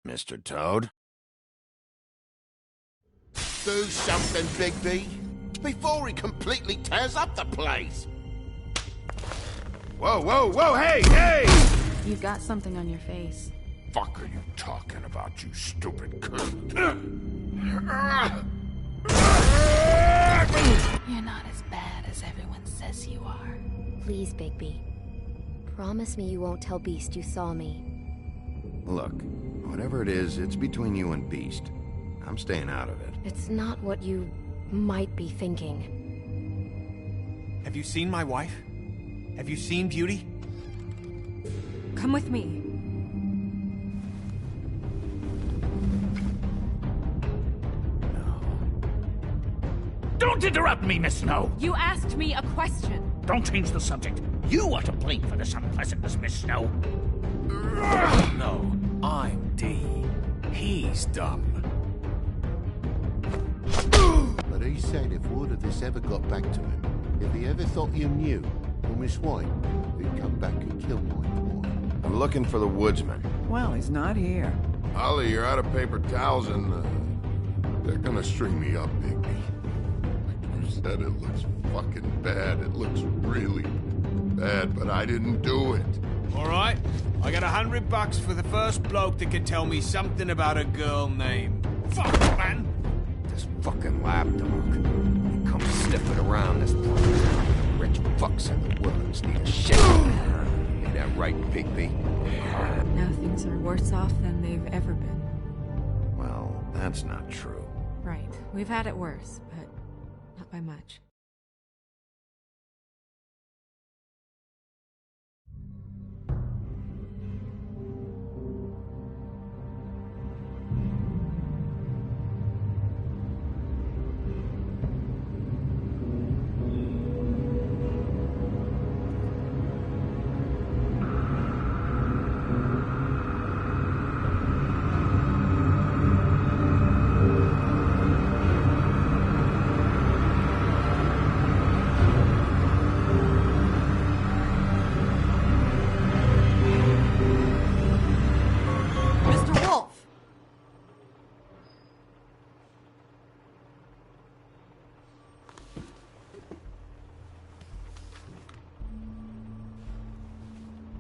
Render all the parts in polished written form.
Mr. Toad? Do something, Bigby, before he completely tears up the place! Whoa, whoa, whoa, hey, hey! You've got something on your face. Fuck are you talking about, you stupid cunt? You're not as bad as everyone says you are. Please, Bigby. Promise me you won't tell Beast you saw me. Look, whatever it is, it's between you and Beast. I'm staying out of it. It's not what you might be thinking. Have you seen my wife? Have you seen Beauty? Come with me. Don't interrupt me, Miss Snow! You asked me a question. Don't change the subject. You are to blame for this unpleasantness, Miss Snow. No, I'm D. He's dumb. But he said if word of this ever got back to him, if he ever thought you knew, or Miss White, he'd come back and kill my boy. I'm looking for the woodsman. Well, he's not here. Ollie, you're out of paper towels and, they're gonna string me up, Bigby. Like you said, it looks fucking bad. It looks really bad, but I didn't do it. All right, I got $100 for the first bloke that can tell me something about a girl named... Fuck, man! This fucking lapdog. He comes sniffing around this place. Rich fucks in the woods need a shit. Ain't that right, Bigby? Now things are worse off than they've ever been. Well, that's not true. Right. We've had it worse, but not by much.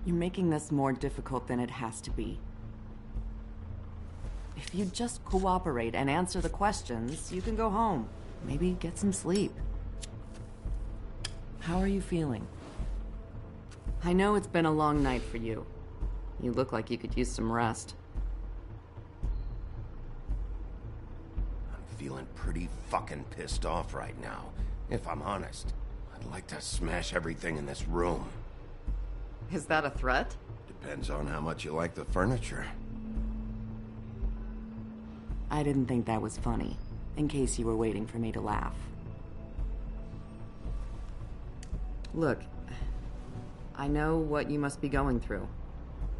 You're making this more difficult than it has to be. If you just cooperate and answer the questions, you can go home. Maybe get some sleep. How are you feeling? I know it's been a long night for you. You look like you could use some rest. I'm feeling pretty fucking pissed off right now, if I'm honest. I'd like to smash everything in this room. Is that a threat? Depends on how much you like the furniture. I didn't think that was funny, in case you were waiting for me to laugh. Look, I know what you must be going through.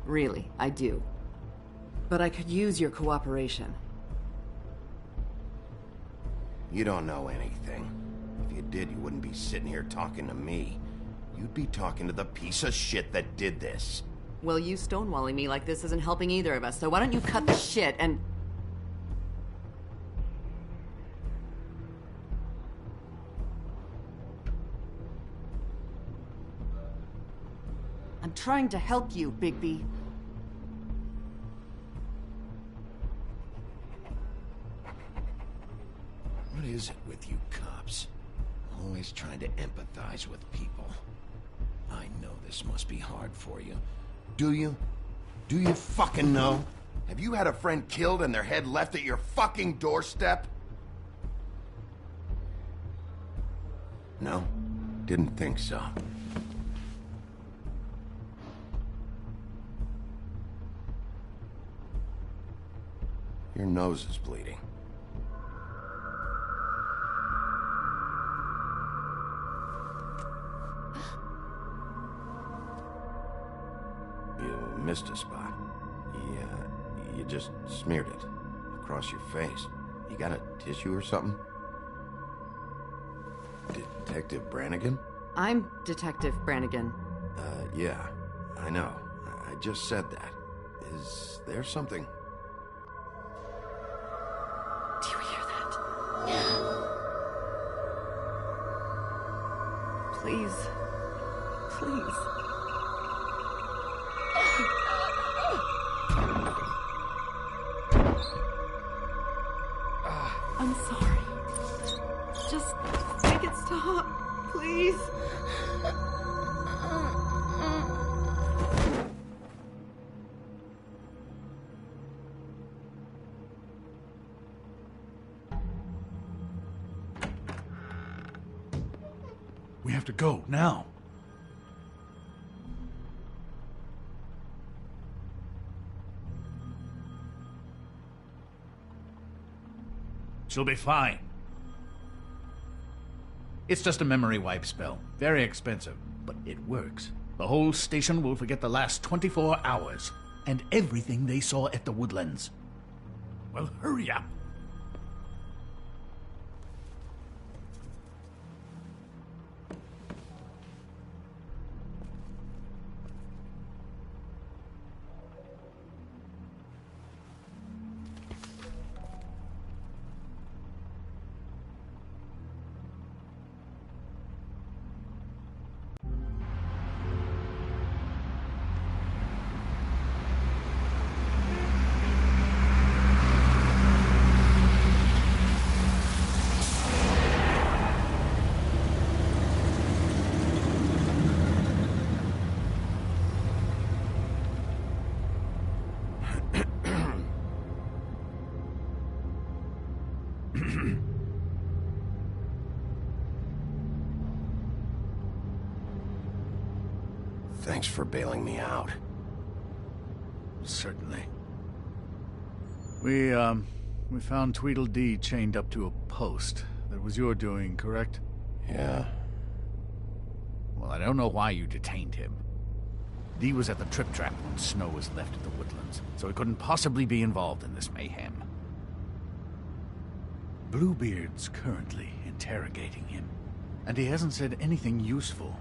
Really, I do. But I could use your cooperation. You don't know anything. If you did, you wouldn't be sitting here talking to me. You'd be talking to the piece of shit that did this. Well, you stonewalling me like this isn't helping either of us, so why don't you cut the shit and... I'm trying to help you, Bigby. What is it with you cops? Always trying to empathize with people. I know this must be hard for you. Do you? Do you fucking know? Have you had a friend killed and their head left at your fucking doorstep? No? Didn't think so. Your nose is bleeding. You missed a spot. You just smeared it across your face. You got a tissue or something? Detective Brannigan? I'm Detective Brannigan. Yeah, I know. I just said that. Is there something? Do you hear that? Please. Please. I'm sorry. Just make it stop, please. We have to go, now. She'll be fine. It's just a memory wipe spell. Very expensive, but it works. The whole station will forget the last 24 hours and everything they saw at the Woodlands. Well, hurry up. Thanks for bailing me out. Certainly. We found Tweedledee chained up to a post. That was your doing, correct? Yeah. Well, I don't know why you detained him. Dee was at the Trip Trap when Snow was left at the Woodlands, so he couldn't possibly be involved in this mayhem. Bluebeard's currently interrogating him, and he hasn't said anything useful.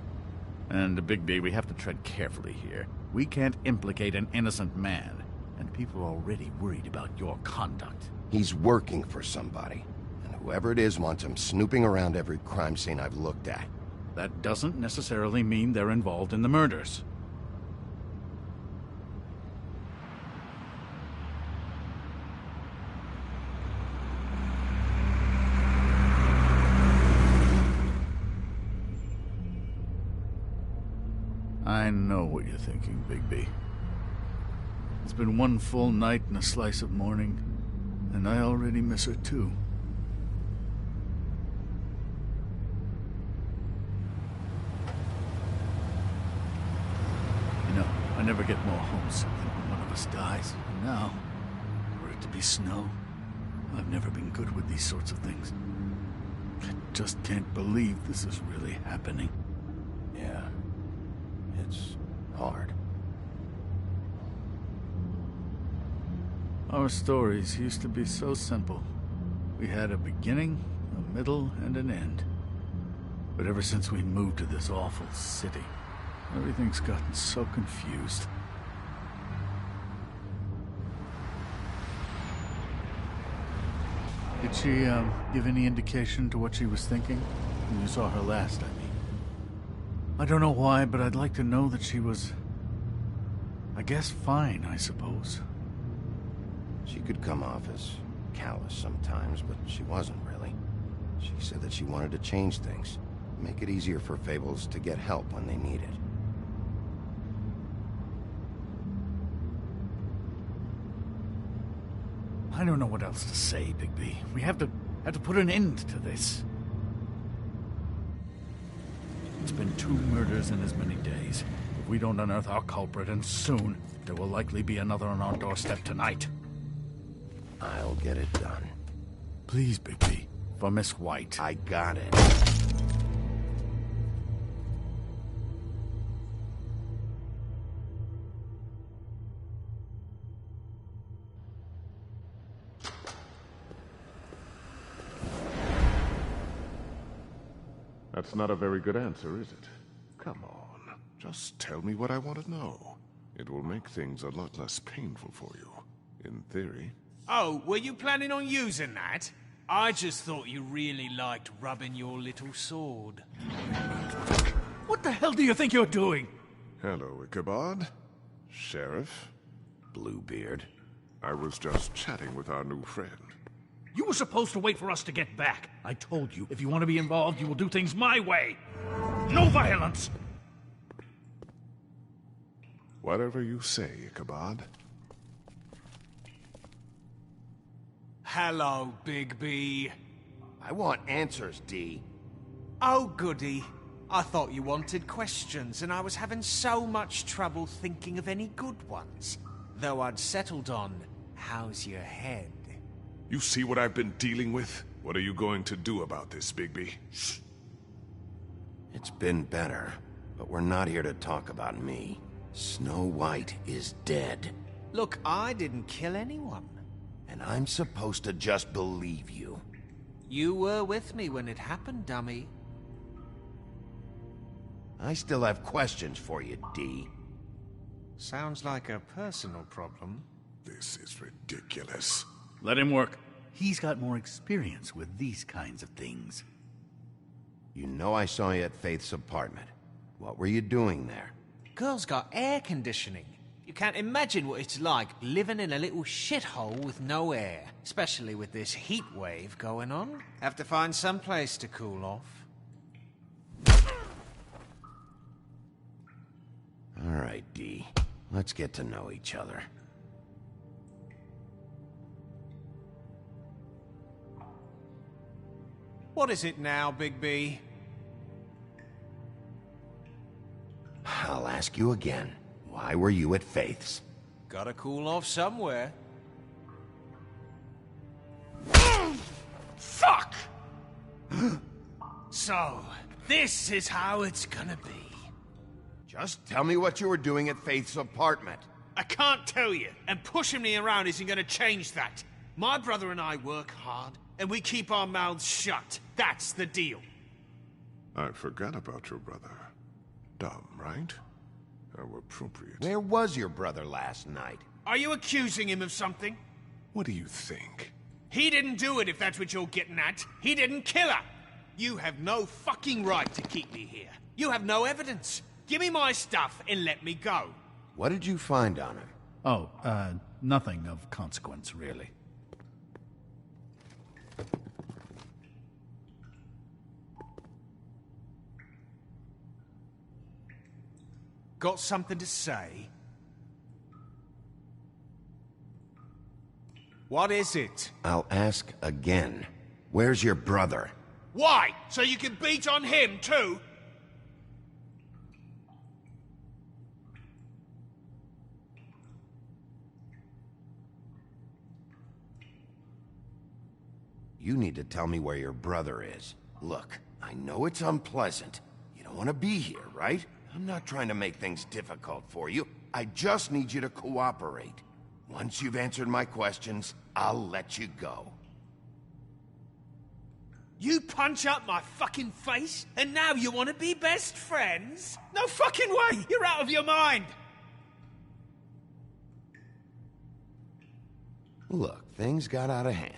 And, Bigby, we have to tread carefully here. We can't implicate an innocent man, and people are already worried about your conduct. He's working for somebody, and whoever it is wants him snooping around every crime scene I've looked at. That doesn't necessarily mean they're involved in the murders. I know what you're thinking, Bigby. It's been one full night and a slice of morning, and I already miss her too. You know, I never get more homesick than when one of us dies. And now, for it to be Snow, I've never been good with these sorts of things. I just can't believe this is really happening. Yeah. It's hard. Our stories used to be so simple. We had a beginning, a middle, and an end. But ever since we moved to this awful city, everything's gotten so confused. Did she, give any indication to what she was thinking? When you saw her last, I mean. I don't know why, but I'd like to know that she was... I guess fine, I suppose. She could come off as callous sometimes, but she wasn't really. She said that she wanted to change things. Make it easier for Fables to get help when they need it. I don't know what else to say, Bigby. We have to put an end to this. It's been 2 murders in as many days. If we don't unearth our culprit, and soon, there will likely be another on our doorstep tonight. I'll get it done. Please, Bigby. For Miss White. I got it. That's not a very good answer, is it? Come on. Just tell me what I want to know. It will make things a lot less painful for you. In theory. Oh, were you planning on using that? I just thought you really liked rubbing your little sword. What the hell do you think you're doing? Hello, Ichabod. Sheriff. Bluebeard. I was just chatting with our new friend. You were supposed to wait for us to get back. I told you, if you want to be involved, you will do things my way. No violence! Whatever you say, Ichabod. Hello, Bigby. I want answers, D. Oh, goody. I thought you wanted questions, and I was having so much trouble thinking of any good ones. Though I'd settled on, how's your head? You see what I've been dealing with? What are you going to do about this, Bigby? Shh. It's been better, but we're not here to talk about me. Snow White is dead. Look, I didn't kill anyone. And I'm supposed to just believe you. You were with me when it happened, dummy. I still have questions for you, D. Sounds like a personal problem. This is ridiculous. Let him work. He's got more experience with these kinds of things. You know I saw you at Faith's apartment. What were you doing there? Girl's got air conditioning. You can't imagine what it's like living in a little shithole with no air. Especially with this heat wave going on. Have to find some place to cool off. All right, D. Let's get to know each other. What is it now, Bigby? I'll ask you again. Why were you at Faith's? Gotta cool off somewhere. Fuck! So, this is how it's gonna be. Just tell me what you were doing at Faith's apartment. I can't tell you, and pushing me around isn't gonna change that. My brother and I work hard, and we keep our mouths shut. That's the deal. I forgot about your brother. Dumb, right? How appropriate. Where was your brother last night? Are you accusing him of something? What do you think? He didn't do it, if that's what you're getting at. He didn't kill her. You have no fucking right to keep me here. You have no evidence. Give me my stuff and let me go. What did you find on him? Oh, nothing of consequence, really. Got something to say? What is it? I'll ask again. Where's your brother? Why? So you can beat on him, too? You need to tell me where your brother is. Look, I know it's unpleasant. You don't want to be here, right? I'm not trying to make things difficult for you. I just need you to cooperate. Once you've answered my questions, I'll let you go. You punch up my fucking face, and now you want to be best friends? No fucking way! You're out of your mind! Look, things got out of hand.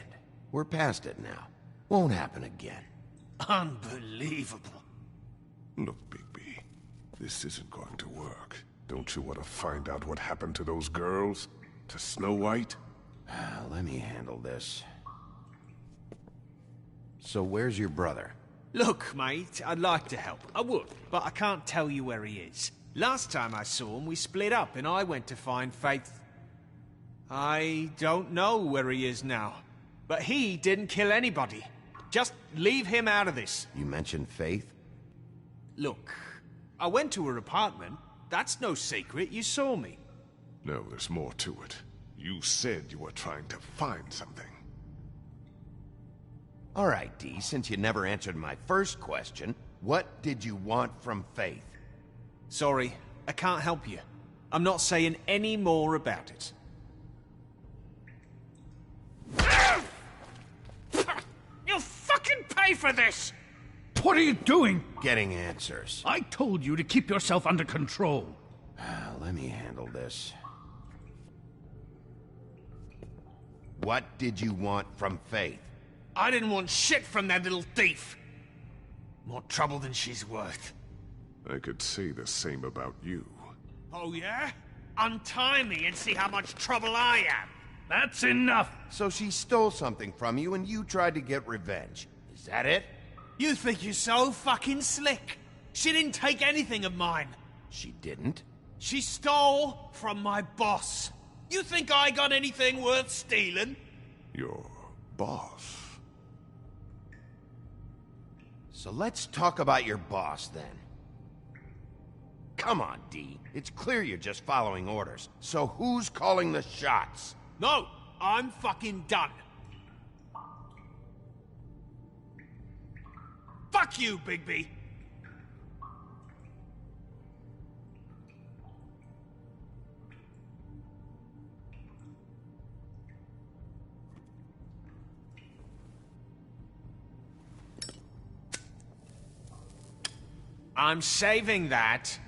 We're past it now. Won't happen again. Unbelievable. Look, Bigby, this isn't going to work. Don't you want to find out what happened to those girls? To Snow White? Let me handle this. So where's your brother? Look, mate, I'd like to help. I would, but I can't tell you where he is. Last time I saw him, we split up and I went to find Faith. I don't know where he is now. But he didn't kill anybody. Just leave him out of this. You mentioned Faith? Look, I went to her apartment. That's no secret. You saw me. No, there's more to it. You said you were trying to find something. All right, Dee, since you never answered my first question, what did you want from Faith? Sorry, I can't help you. I'm not saying any more about it. You'll fucking pay for this! What are you doing? Getting answers. I told you to keep yourself under control. Let me handle this. What did you want from Faith? I didn't want shit from that little thief. More trouble than she's worth. I could say the same about you. Oh, yeah? Untie me and see how much trouble I am. That's enough. So she stole something from you and you tried to get revenge. Is that it? You think you're so fucking slick. She didn't take anything of mine. She didn't? She stole from my boss. You think I got anything worth stealing? Your boss? So let's talk about your boss, then. Come on, Dee. It's clear you're just following orders. So who's calling the shots? No, I'm fucking done. Fuck you, Bigby. I'm saving that.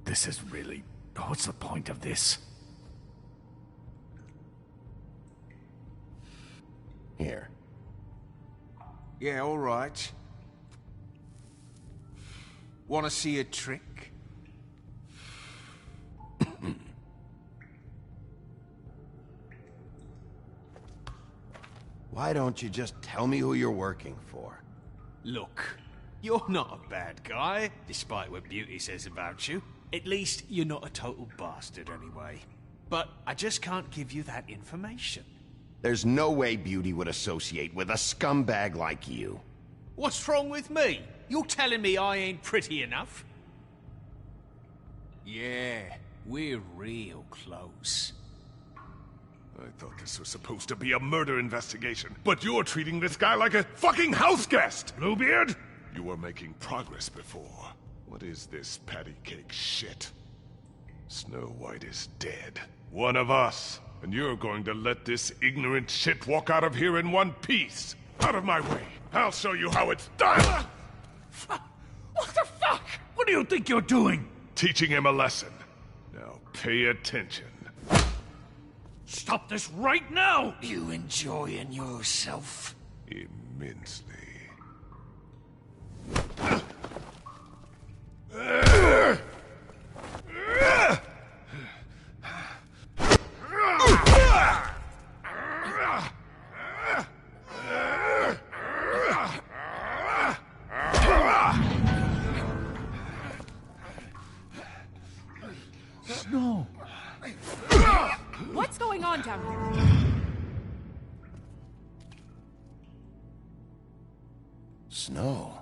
This is really... What's the point of this? Here. Yeah, all right. Want to see a trick? Why don't you just tell me who you're working for? Look, you're not a bad guy, despite what Beauty says about you. At least, you're not a total bastard anyway. But I just can't give you that information. There's no way Beauty would associate with a scumbag like you. What's wrong with me? You're telling me I ain't pretty enough? Yeah, we're real close. I thought this was supposed to be a murder investigation, but you're treating this guy like a fucking house guest! Bluebeard? You were making progress before. What is this patty cake shit? Snow White is dead. One of us. And you're going to let this ignorant shit walk out of here in one piece. Out of my way. I'll show you how it's done! What the fuck? What do you think you're doing? Teaching him a lesson. Now pay attention. Stop this right now! You enjoying yourself? Immensely. Snow! What's going on down here? Snow.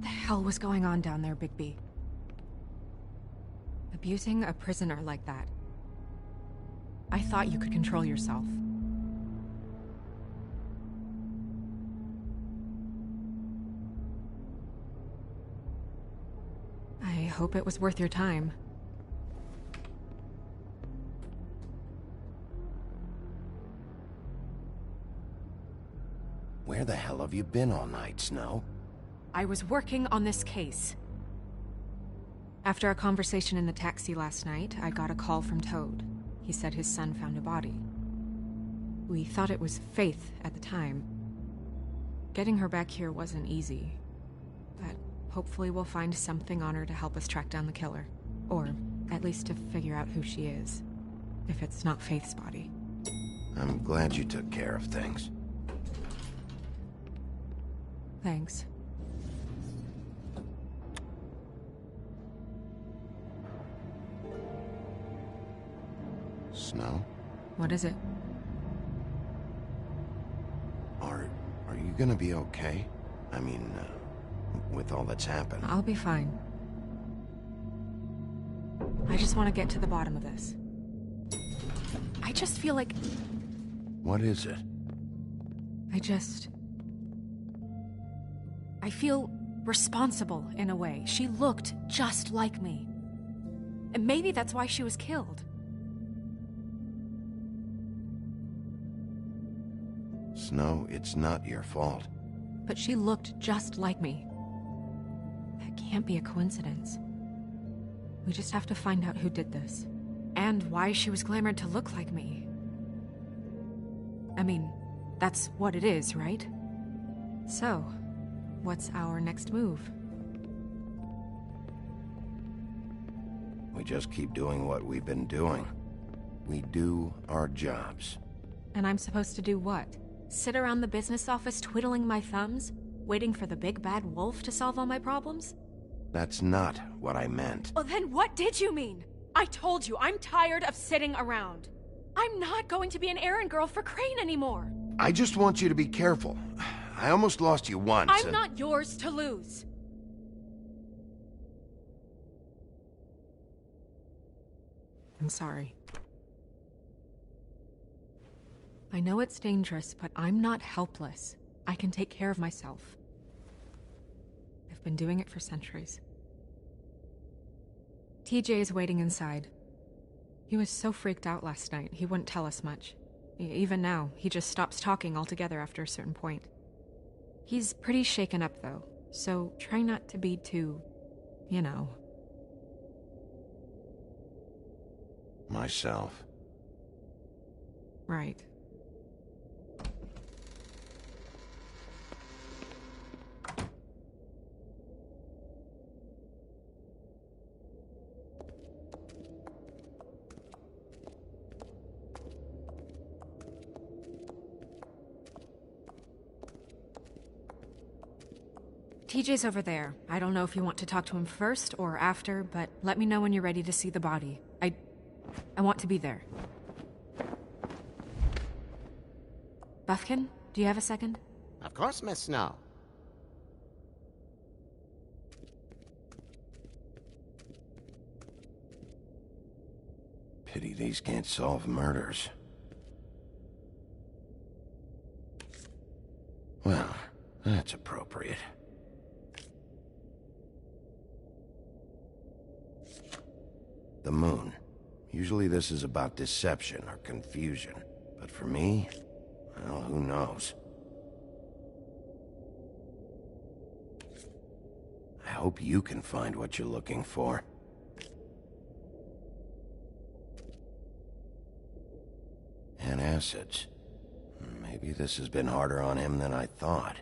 the hell was going on down there, Bigby? Abusing a prisoner like that. I thought you could control yourself. I hope it was worth your time. Where the hell have you been all night, Snow? I was working on this case. After a conversation in the taxi last night, I got a call from Toad. He said his son found a body. We thought it was Faith at the time. Getting her back here wasn't easy, but hopefully we'll find something on her to help us track down the killer. Or at least to figure out who she is, if it's not Faith's body. I'm glad you took care of things. Thanks. Snow? What is it? Are you gonna be okay? I mean, with all that's happened. I'll be fine. I just want to get to the bottom of this. I just feel like... What is it? I feel responsible in a way. She looked just like me. And maybe that's why she was killed. Snow, it's not your fault. But she looked just like me. That can't be a coincidence. We just have to find out who did this. And why she was glamored to look like me. I mean, that's what it is, right? So, what's our next move? We just keep doing what we've been doing. We do our jobs. And I'm supposed to do what? Sit around the business office twiddling my thumbs, waiting for the big bad wolf to solve all my problems? That's not what I meant. Well, then what did you mean? I told you, I'm tired of sitting around. I'm not going to be an errand girl for Crane anymore. I just want you to be careful. I almost lost you once. I'm not yours to lose. I'm sorry. I know it's dangerous, but I'm not helpless. I can take care of myself. I've been doing it for centuries. TJ is waiting inside. He was so freaked out last night, he wouldn't tell us much. Even now, he just stops talking altogether after a certain point. He's pretty shaken up, though, so try not to be too, you know. Myself. Right. TJ's over there. I don't know if you want to talk to him first or after, but let me know when you're ready to see the body. I want to be there. Buffkin, do you have a second? Of course, Miss Snow. Pity these can't solve murders. Well, that's appropriate. The moon. Usually this is about deception or confusion. But for me, well, who knows? I hope you can find what you're looking for. And acids. Maybe this has been harder on him than I thought.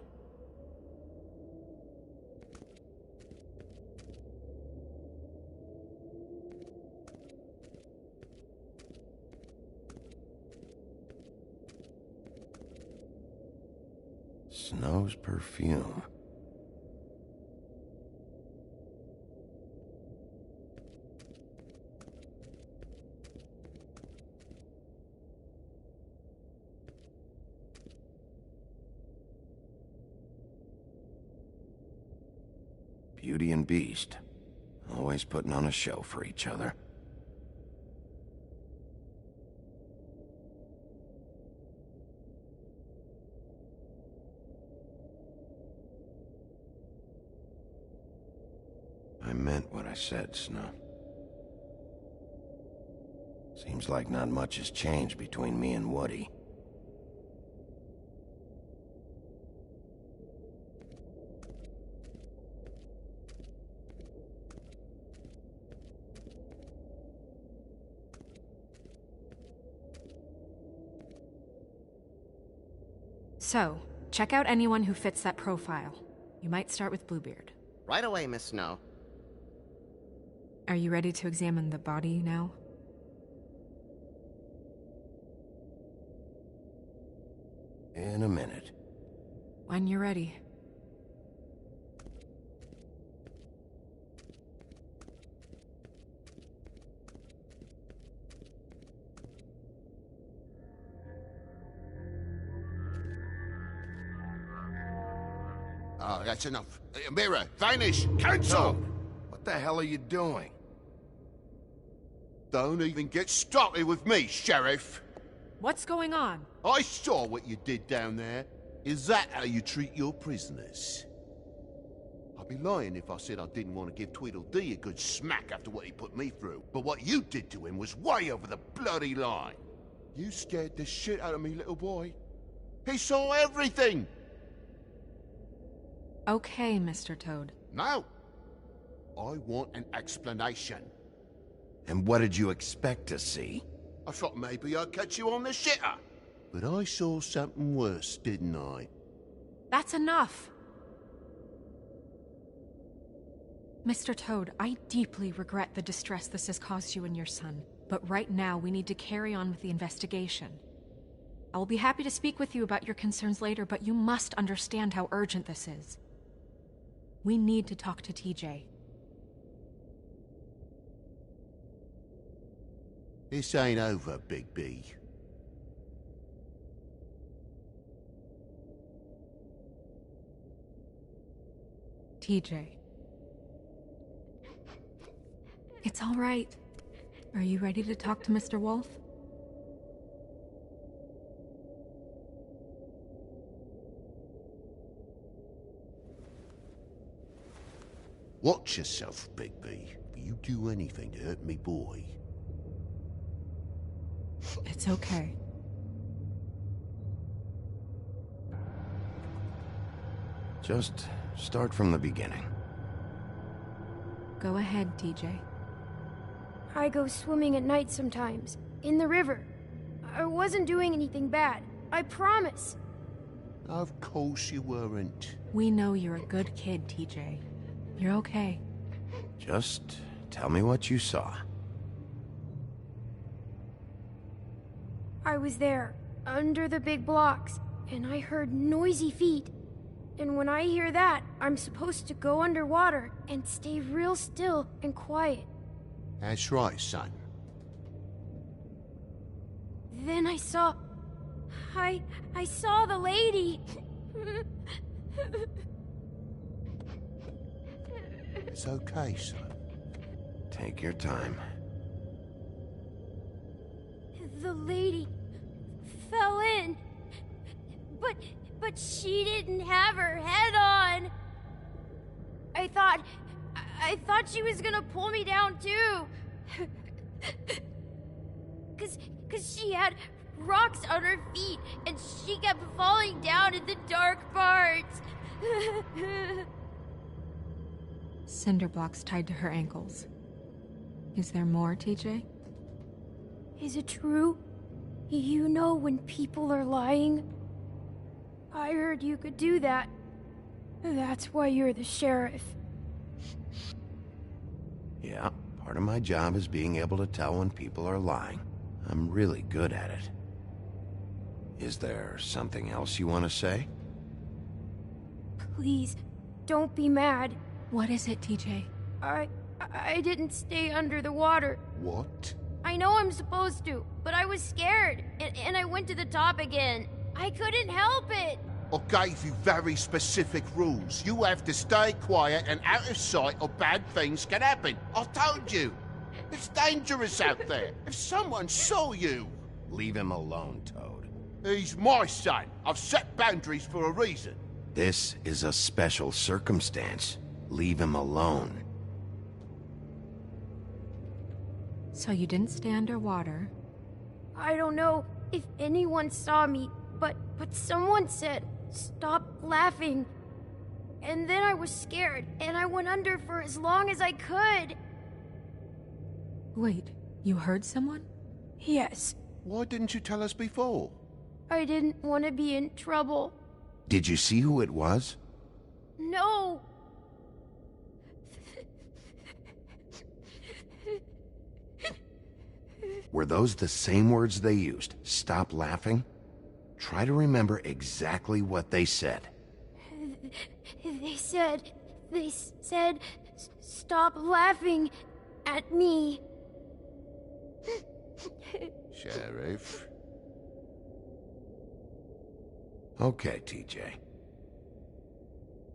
Snow's perfume. Beauty and Beast. Always putting on a show for each other. I meant what I said, Snow. Seems like not much has changed between me and Woody. So, check out anyone who fits that profile. You might start with Bluebeard. Right away, Miss Snow. Are you ready to examine the body now? In a minute. When you're ready. Oh, that's enough. Mirror, vanish, cancel! What the hell are you doing? Don't even get started with me, Sheriff. What's going on? I saw what you did down there. Is that how you treat your prisoners? I'd be lying if I said I didn't want to give Tweedledee a good smack after what he put me through. But what you did to him was way over the bloody line. You scared the shit out of me, little boy. He saw everything! Okay, Mr. Toad. No. I want an explanation. And what did you expect to see? I thought maybe I'd catch you on the shitter. But I saw something worse, didn't I? That's enough! Mr. Toad, I deeply regret the distress this has caused you and your son. But right now, we need to carry on with the investigation. I will be happy to speak with you about your concerns later, but you must understand how urgent this is. We need to talk to TJ. This ain't over, Big B. TJ. It's all right. Are you ready to talk to Mr. Wolf? Watch yourself, Big B. You do anything to hurt me, boy. It's okay. Just start from the beginning. Go ahead, TJ. I go swimming at night sometimes, in the river. I wasn't doing anything bad, I promise. Of course you weren't. We know you're a good kid, TJ. You're okay. Just tell me what you saw. I was there, under the big blocks, and I heard noisy feet. And when I hear that, I'm supposed to go underwater and stay real still and quiet. That's right, son. Then I saw the lady. It's okay, son. Take your time. The lady fell in. But she didn't have her head on. I thought she was gonna pull me down too. Cause she had rocks on her feet and she kept falling down in the dark parts. Cinder blocks tied to her ankles. Is there more, TJ? Is it true? You know when people are lying? I heard you could do that. That's why you're the sheriff. Yeah, part of my job is being able to tell when people are lying. I'm really good at it. Is there something else you want to say? Please, don't be mad. What is it, TJ? I didn't stay under the water. What? I know I'm supposed to, but I was scared, and I went to the top again. I couldn't help it. I gave you very specific rules. You have to stay quiet and out of sight or bad things can happen. I told you. It's dangerous out there. If someone saw you... Leave him alone, Toad. He's my son. I've set boundaries for a reason. This is a special circumstance. Leave him alone. So you didn't stay underwater? I don't know if anyone saw me, but someone said, "Stop laughing." And then I was scared, and I went under for as long as I could. Wait, you heard someone? Yes. Why didn't you tell us before? I didn't want to be in trouble. Did you see who it was? No. Were those the same words they used? Stop laughing? Try to remember exactly what they said. They said, "Stop laughing at me." Sheriff. Okay, TJ.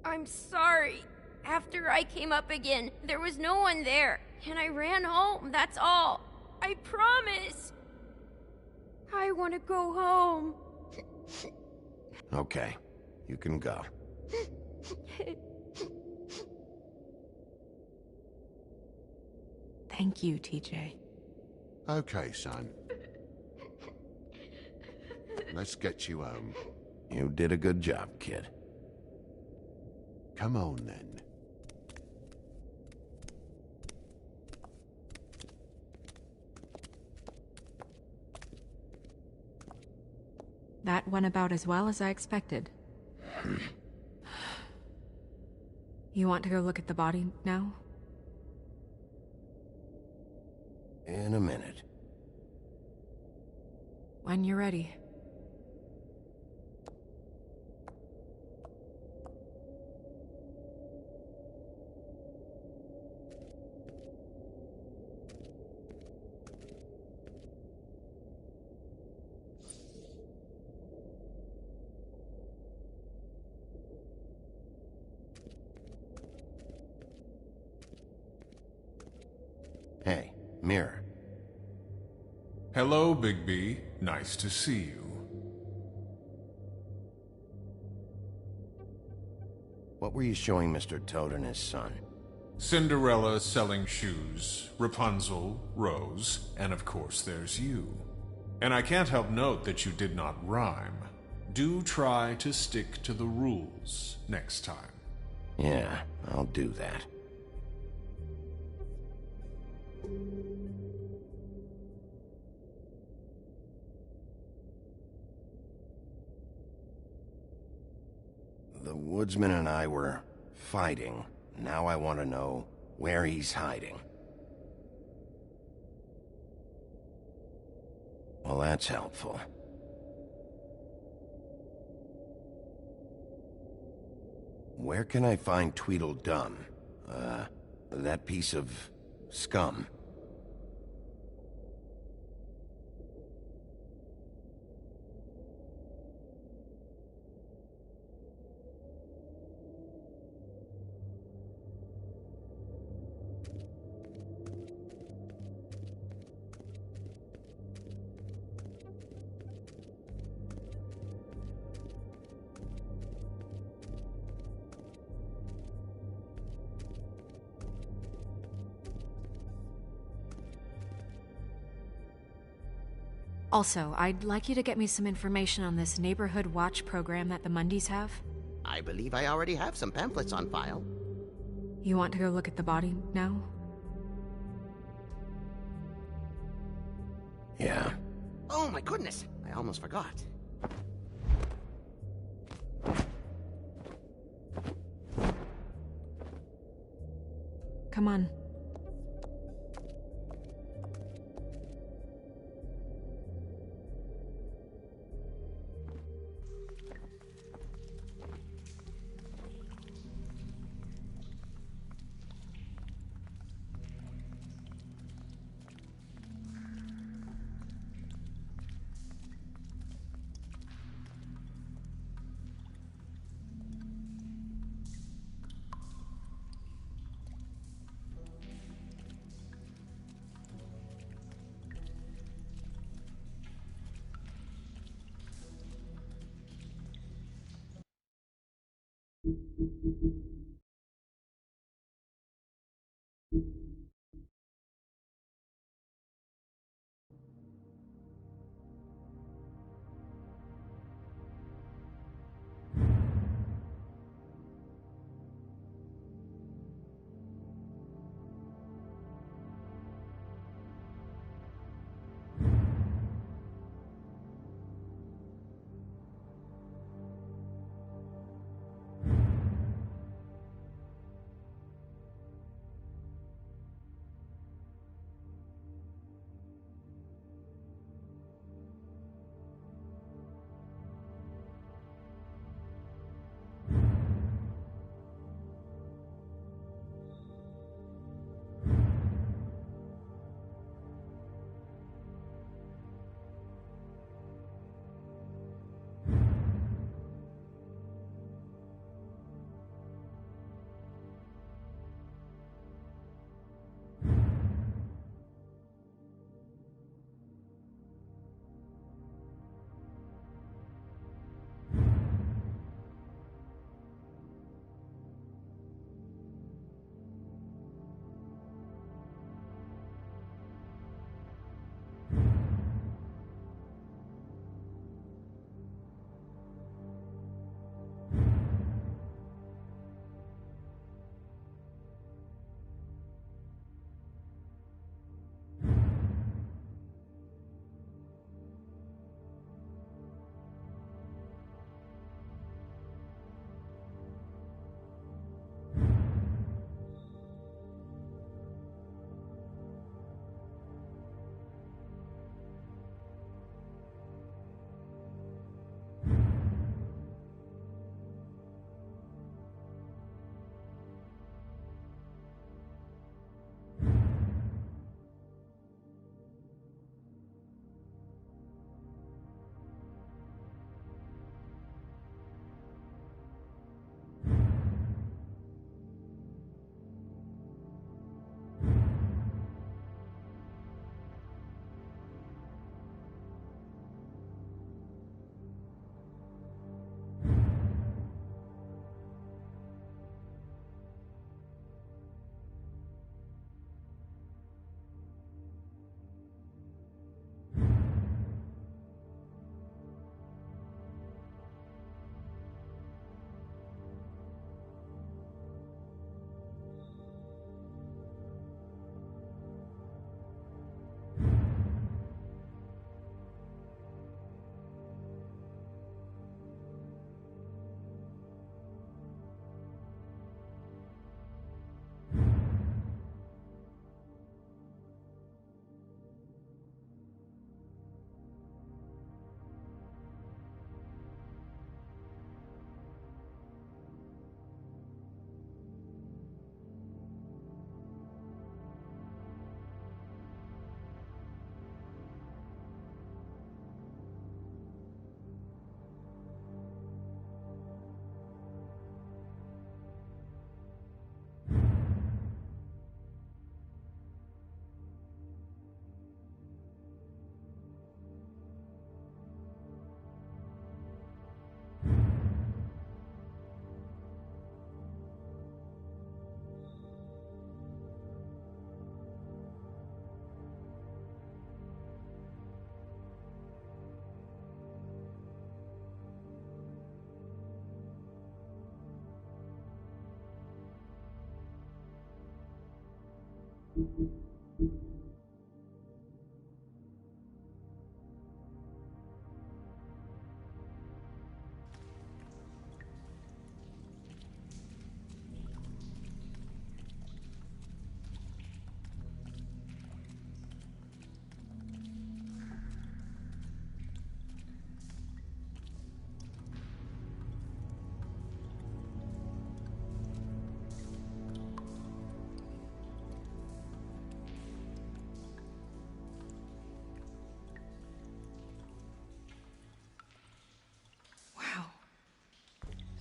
I'm sorry. After I came up again, there was no one there, and I ran home, that's all. I promise. I want to go home. Okay, you can go. Thank you, TJ. Okay, son. Let's get you home. You did a good job, kid. Come on, then. That went about as well as I expected. You want to go look at the body now? In a minute. When you're ready. Hey, Mirror. Hello, Bigby. Nice to see you. What were you showing Mr. Toad and his son? Cinderella selling shoes, Rapunzel, Rose, and of course there's you. And I can't help note that you did not rhyme. Do try to stick to the rules next time. Yeah, I'll do that. The woodsman and I were fighting. Now I want to know where he's hiding. Well, that's helpful. Where can I find Tweedledum? That piece of scum. Also, I'd like you to get me some information on this neighborhood watch program that the Mundys have. I believe I already have some pamphlets on file. You want to go look at the body now? Yeah. Oh my goodness, I almost forgot. Come on.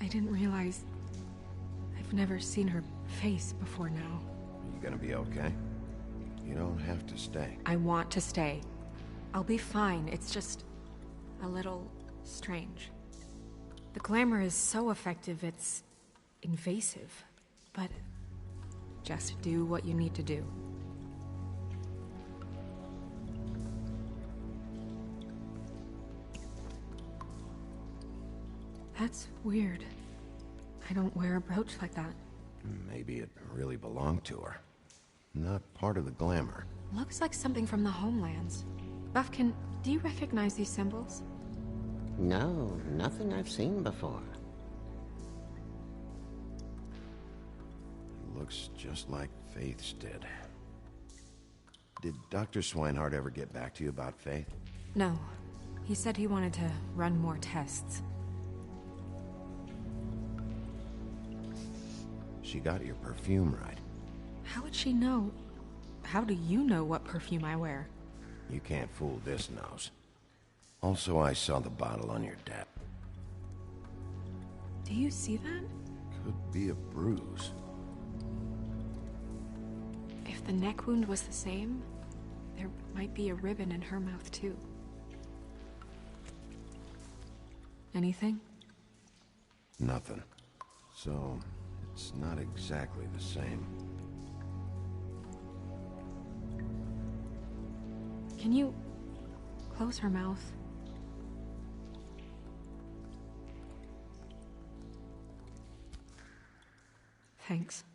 I didn't realize... I've never seen her face before now. Are you gonna be okay? You don't have to stay. I want to stay. I'll be fine. It's just... a little... strange. The glamour is so effective, it's invasive, but just do what you need to do. That's weird. I don't wear a brooch like that. Maybe it really belonged to her. Not part of the glamour. Looks like something from the homelands. Buffkin, do you recognize these symbols? No, nothing I've seen before. Looks just like Faith's did. Did Dr. Swinehart ever get back to you about Faith? No. He said he wanted to run more tests. She got your perfume right. How would she know? How do you know what perfume I wear? You can't fool this nose. Also, I saw the bottle on your desk. Do you see that? Could be a bruise. If the neck wound was the same, there might be a ribbon in her mouth too. Anything? Nothing. So, it's not exactly the same. Can you close her mouth? Thanks.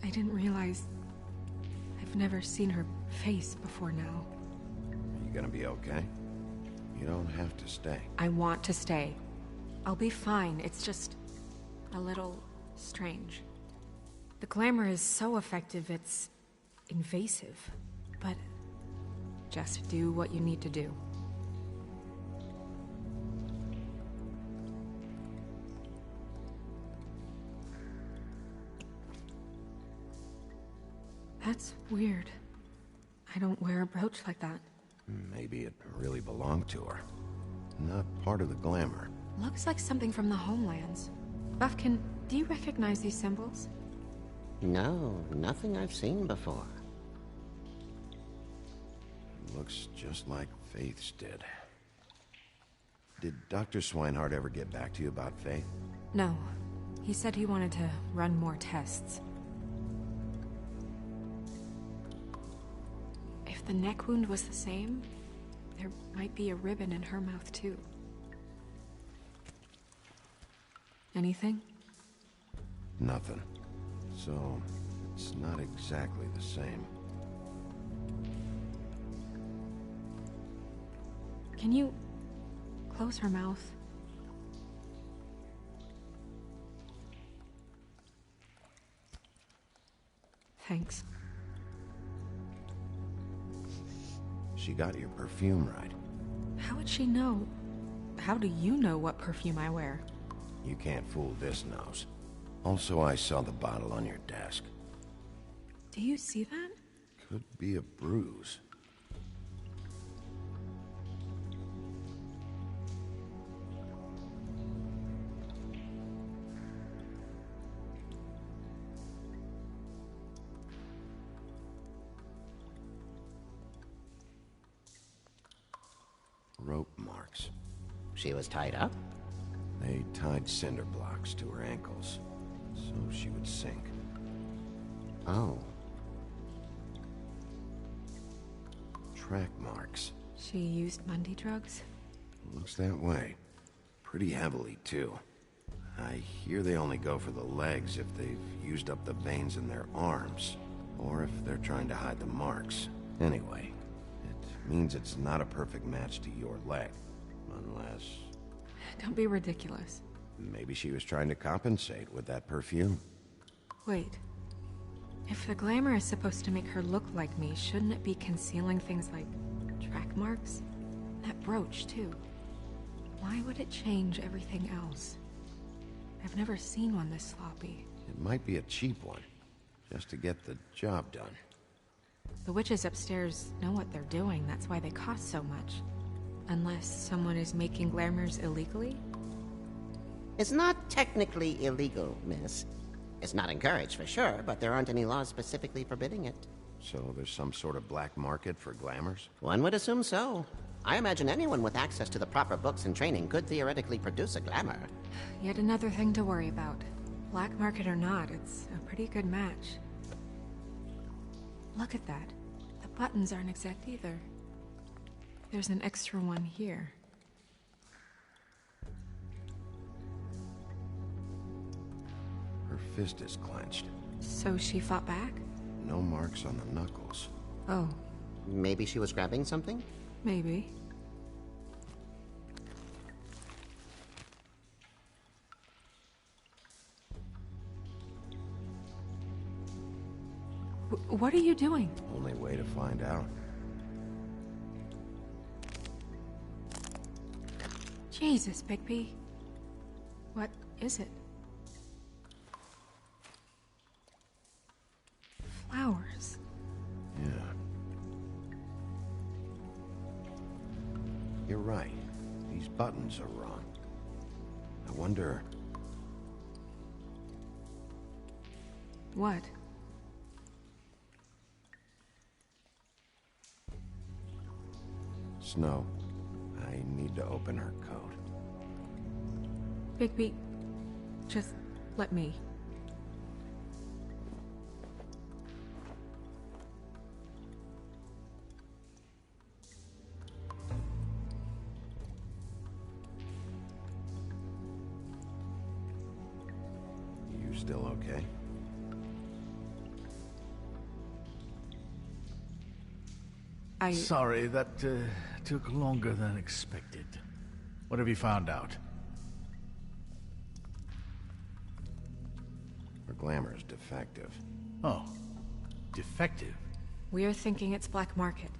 I didn't realize I've never seen her face before now. Are you gonna be okay? You don't have to stay. I want to stay. I'll be fine. It's just a little strange. The glamour is so effective, it's invasive. But just do what you need to do. That's weird. I don't wear a brooch like that. Maybe it really belonged to her. Not part of the glamour. Looks like something from the homelands. Buffkin, do you recognize these symbols? No, nothing I've seen before. Looks just like Faith's did. Did Dr. Swinehart ever get back to you about Faith? No. He said he wanted to run more tests. If the neck wound was the same, there might be a ribbon in her mouth too. Anything? Nothing. So, it's not exactly the same. Can you close her mouth? Thanks. She got your perfume right. How would she know? How do you know what perfume I wear? You can't fool this nose. Also, I saw the bottle on your desk. Do you see that? Could be a bruise. Rope marks. She was tied up? They tied cinder blocks to her ankles, so she would sink. Oh. Track marks. She used Mundy drugs? Looks that way. Pretty heavily, too. I hear they only go for the legs if they've used up the veins in their arms, or if they're trying to hide the marks. Anyway, it means it's not a perfect match to your leg, unless... Don't be ridiculous. Maybe she was trying to compensate with that perfume. Wait. If the glamour is supposed to make her look like me, shouldn't it be concealing things like track marks? That brooch, too. Why would it change everything else? I've never seen one this sloppy. It might be a cheap one, just to get the job done. The witches upstairs know what they're doing, that's why they cost so much. Unless someone is making glamours illegally? It's not technically illegal, miss. It's not encouraged for sure, but there aren't any laws specifically forbidding it. So there's some sort of black market for glamours? One would assume so. I imagine anyone with access to the proper books and training could theoretically produce a glamour. Yet another thing to worry about. Black market or not, it's a pretty good match. Look at that. The buttons aren't exact either. There's an extra one here. Her fist is clenched. So she fought back? No marks on the knuckles. Oh. Maybe she was grabbing something? Maybe. What are you doing? Only way to find out. Jesus, Bigby. What is it? Flowers. Yeah. You're right. These buttons are wrong. I wonder... What? Snow. I need to open her coat. Bigby, just let me. You still okay? Sorry, that took longer than expected. What have you found out? Her glamour is defective. Oh, defective? We're thinking it's black market.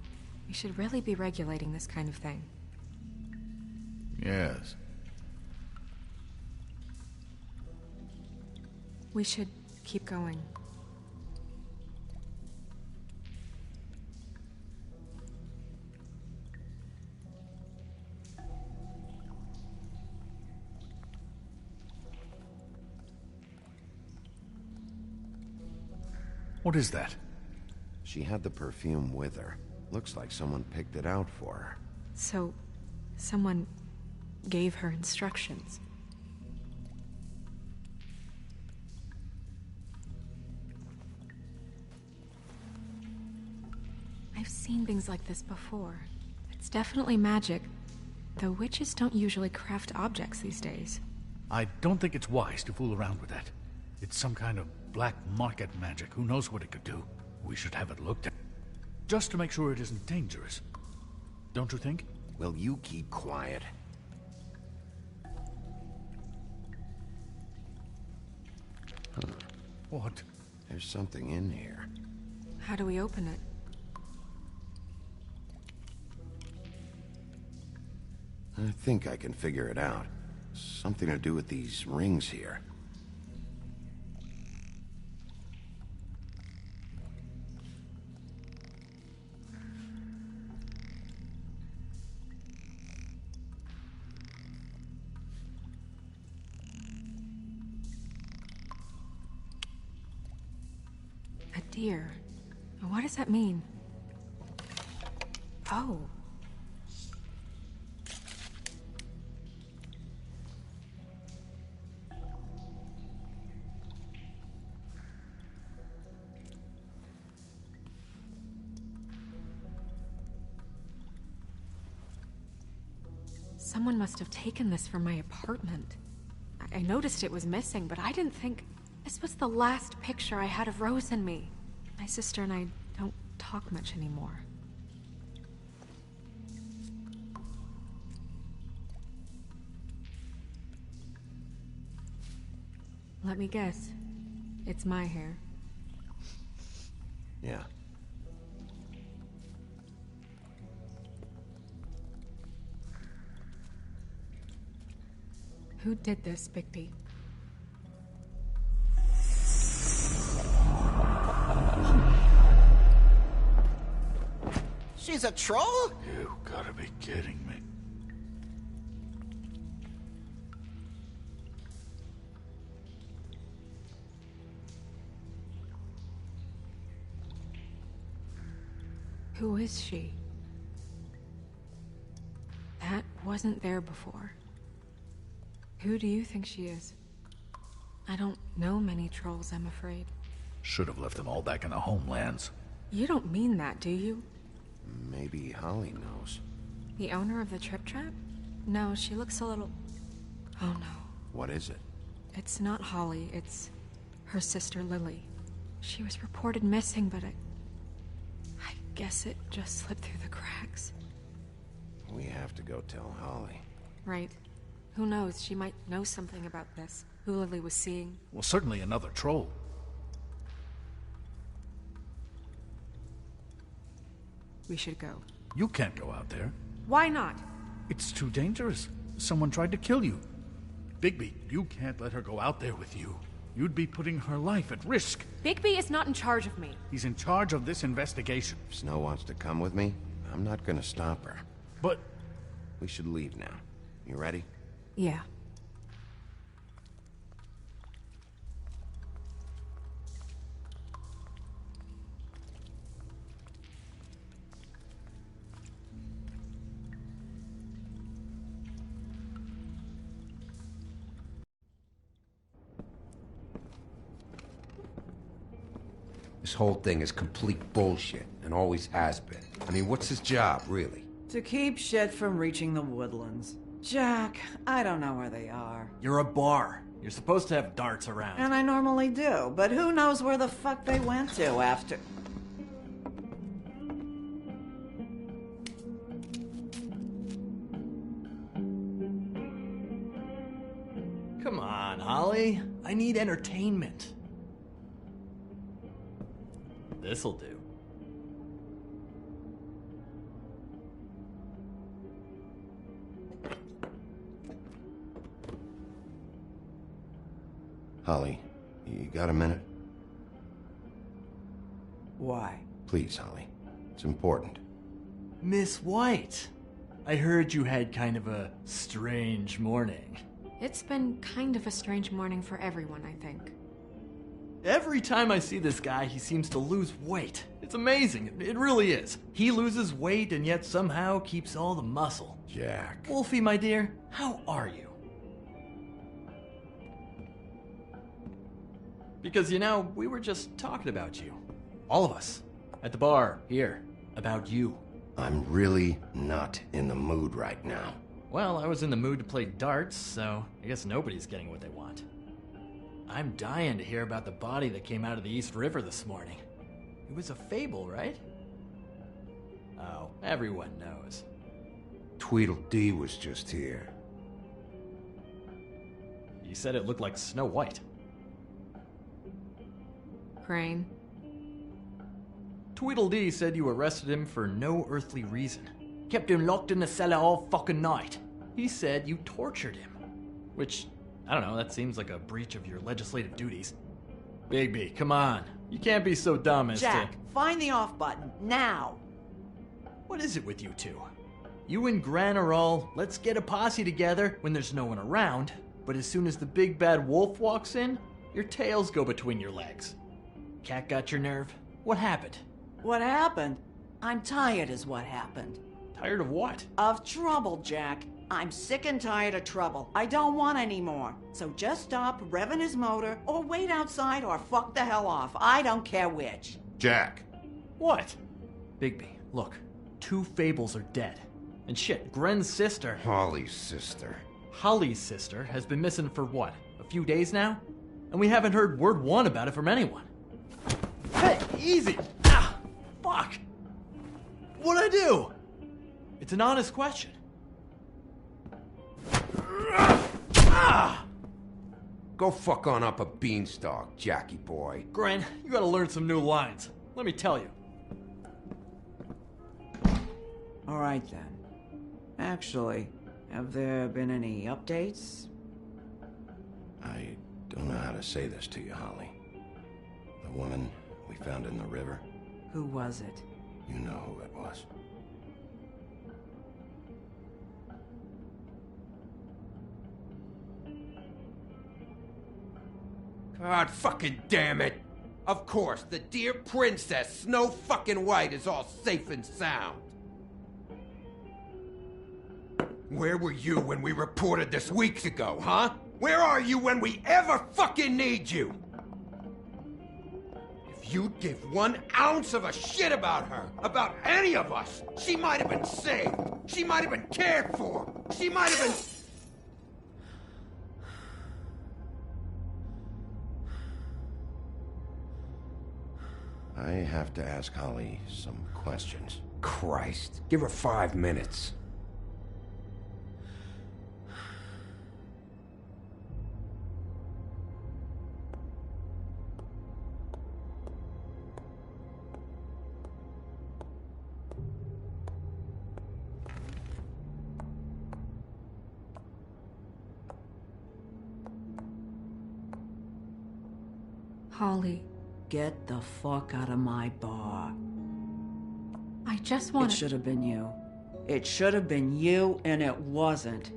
We should really be regulating this kind of thing. Yes. We should keep going. What is that? She had the perfume with her. Looks like someone picked it out for her. So, someone gave her instructions. I've seen things like this before. It's definitely magic, though witches don't usually craft objects these days. I don't think it's wise to fool around with that. It's some kind of black market magic. Who knows what it could do? We should have it looked at. Just to make sure it isn't dangerous. Don't you think? Will you keep quiet? What? There's something in here. How do we open it? I think I can figure it out. Something to do with these rings here. A deer. What does that mean? Oh. Someone must have taken this from my apartment. I noticed it was missing, but I didn't think this was the last picture I had of Rose and me. My sister and I don't talk much anymore. Let me guess. It's my hair. Yeah. Who did this, Bigby? She's a troll? You gotta be kidding me. Who is she? That wasn't there before. Who do you think she is? I don't know many trolls, I'm afraid. Should have left them all back in the homelands. You don't mean that, do you? Maybe Holly knows. The owner of the Trip Trap? No, she looks a little... Oh no. What is it? It's not Holly, it's her sister Lily. She was reported missing, but I guess it just slipped through the cracks. We have to go tell Holly. Right. Who knows, she might know something about this. Who Lily was seeing. Well, certainly another troll. We should go. You can't go out there. Why not? It's too dangerous. Someone tried to kill you. Bigby, you can't let her go out there with you. You'd be putting her life at risk. Bigby is not in charge of me. He's in charge of this investigation. If Snow wants to come with me, I'm not gonna stop her. But... We should leave now. You ready? Yeah. This whole thing is complete bullshit, and always has been. I mean, what's his job, really? To keep shit from reaching the woodlands. Jack, I don't know where they are. You're a bar. You're supposed to have darts around. And I normally do, but who knows where the fuck they went to after... Come on, Holly. I need entertainment. This'll do. Holly, you got a minute? Why? Please, Holly. It's important. Miss White, I heard you had kind of a strange morning. It's been kind of a strange morning for everyone, I think. Every time I see this guy, he seems to lose weight. It's amazing. It really is. He loses weight and yet somehow keeps all the muscle. Jack. Wolfie, my dear, how are you? Because, you know, we were just talking about you. All of us. At the bar, here. About you. I'm really not in the mood right now. Well, I was in the mood to play darts, so I guess nobody's getting what they want. I'm dying to hear about the body that came out of the East River this morning. It was a Fable, right? Oh, everyone knows. Tweedledee was just here. You said it looked like Snow White. Crane. Tweedledee said you arrested him for no earthly reason. Kept him locked in the cellar all fucking night. He said you tortured him. Which, I don't know, that seems like a breach of your legislative duties. Bigby, come on. You can't be so dumb as Jack, to... find the off button, now! What is it with you two? You and Gran are all, let's get a posse together when there's no one around, but as soon as the big bad wolf walks in, your tails go between your legs. Cat got your nerve? What happened? What happened? I'm tired is what happened. Tired of what? Of trouble, Jack. I'm sick and tired of trouble. I don't want any more. So just stop revving his motor, or wait outside, or fuck the hell off. I don't care which. Jack. What? Bigby, look. 2 Fables are dead. And shit, Gren's sister... Holly's sister. Holly's sister has been missing for what? A few days now? And we haven't heard word one about it from anyone. Hey, easy! Ah, fuck! What'd I do? It's an honest question. Go fuck on up a beanstalk, Jackie boy. Gren, you gotta learn some new lines. Let me tell you. All right, then. Actually, have there been any updates? I don't know how to say this to you, Holly. The woman we found in the river. Who was it? You know who it was. God fucking damn it! Of course, the dear princess, Snow fucking White, is all safe and sound. Where were you when we reported this weeks ago, huh? Where are you when we ever fucking need you? If you'd give 1 ounce of a shit about her, about any of us, she might have been saved. She might have been cared for. She might have been... I have to ask Holly some questions. Christ, give her 5 minutes. Holly. Get the fuck out of my bar. I just want It should have been you. It should have been you, and it wasn't.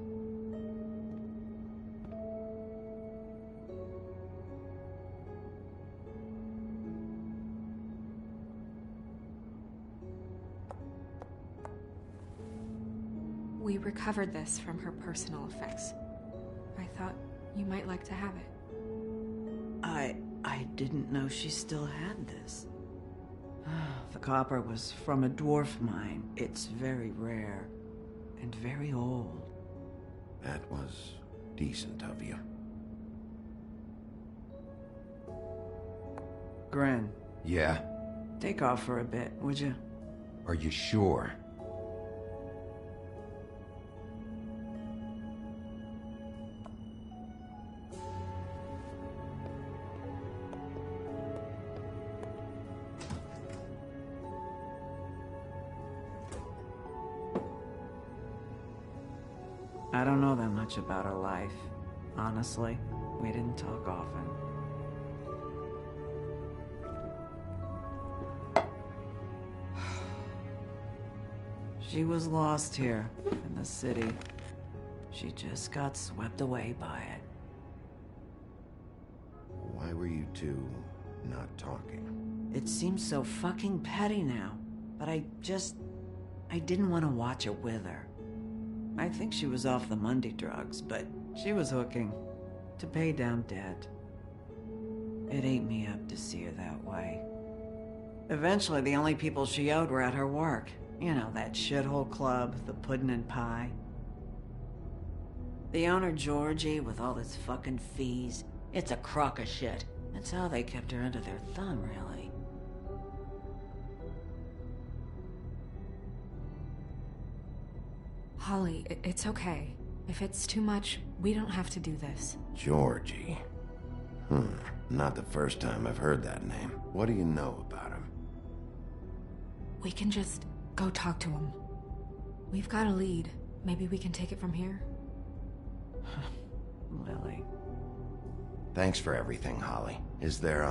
We recovered this from her personal effects. I thought you might like to have it. I didn't know she still had this. The copper was from a dwarf mine. It's very rare and very old. That was decent of you. Gren. Yeah? Take off for a bit, would you? Are you sure? I don't know that much about her life. Honestly, we didn't talk often. She was lost here, in the city. She just got swept away by it. Why were you two not talking? It seems so fucking petty now, but I didn't want to watch it with her. I think she was off the Monday drugs, but she was hooking to pay down debt. It ate me up to see her that way. Eventually, the only people she owed were at her work. You know, that shithole club, the Puddin' and Pie. The owner, Georgie, with all his fucking fees, it's a crock of shit. That's how they kept her under their thumb, really. Holly, it's okay. If it's too much, we don't have to do this. Georgie. Not the first time I've heard that name. What do you know about him? We can just go talk to him. We've got a lead. Maybe we can take it from here? Lily. Thanks for everything, Holly. Is there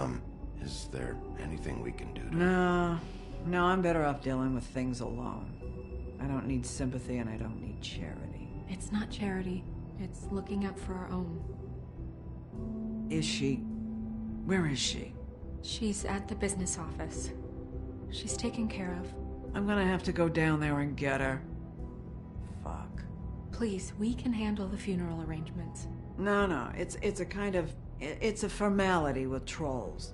anything we can do to... No, I'm better off dealing with things alone. I don't need sympathy and I don't need charity. It's not charity. It's looking out for our own. Is she? Where is she? She's at the business office. She's taken care of. I'm gonna have to go down there and get her. Fuck. Please, we can handle the funeral arrangements. No, it's a kind of... It's a formality with trolls.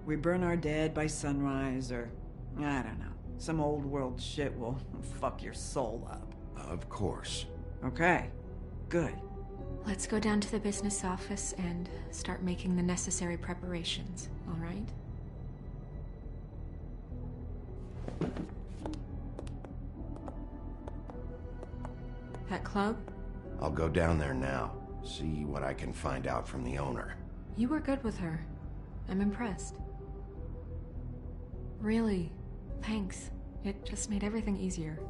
We burn our dead by sunrise, or... I don't know. Some old world shit will fuck your soul up. Of course. Okay. Good. Let's go down to the business office and start making the necessary preparations, all right? That club? I'll go down there now. See what I can find out from the owner. You were good with her. I'm impressed. Really, thanks. It just made everything easier.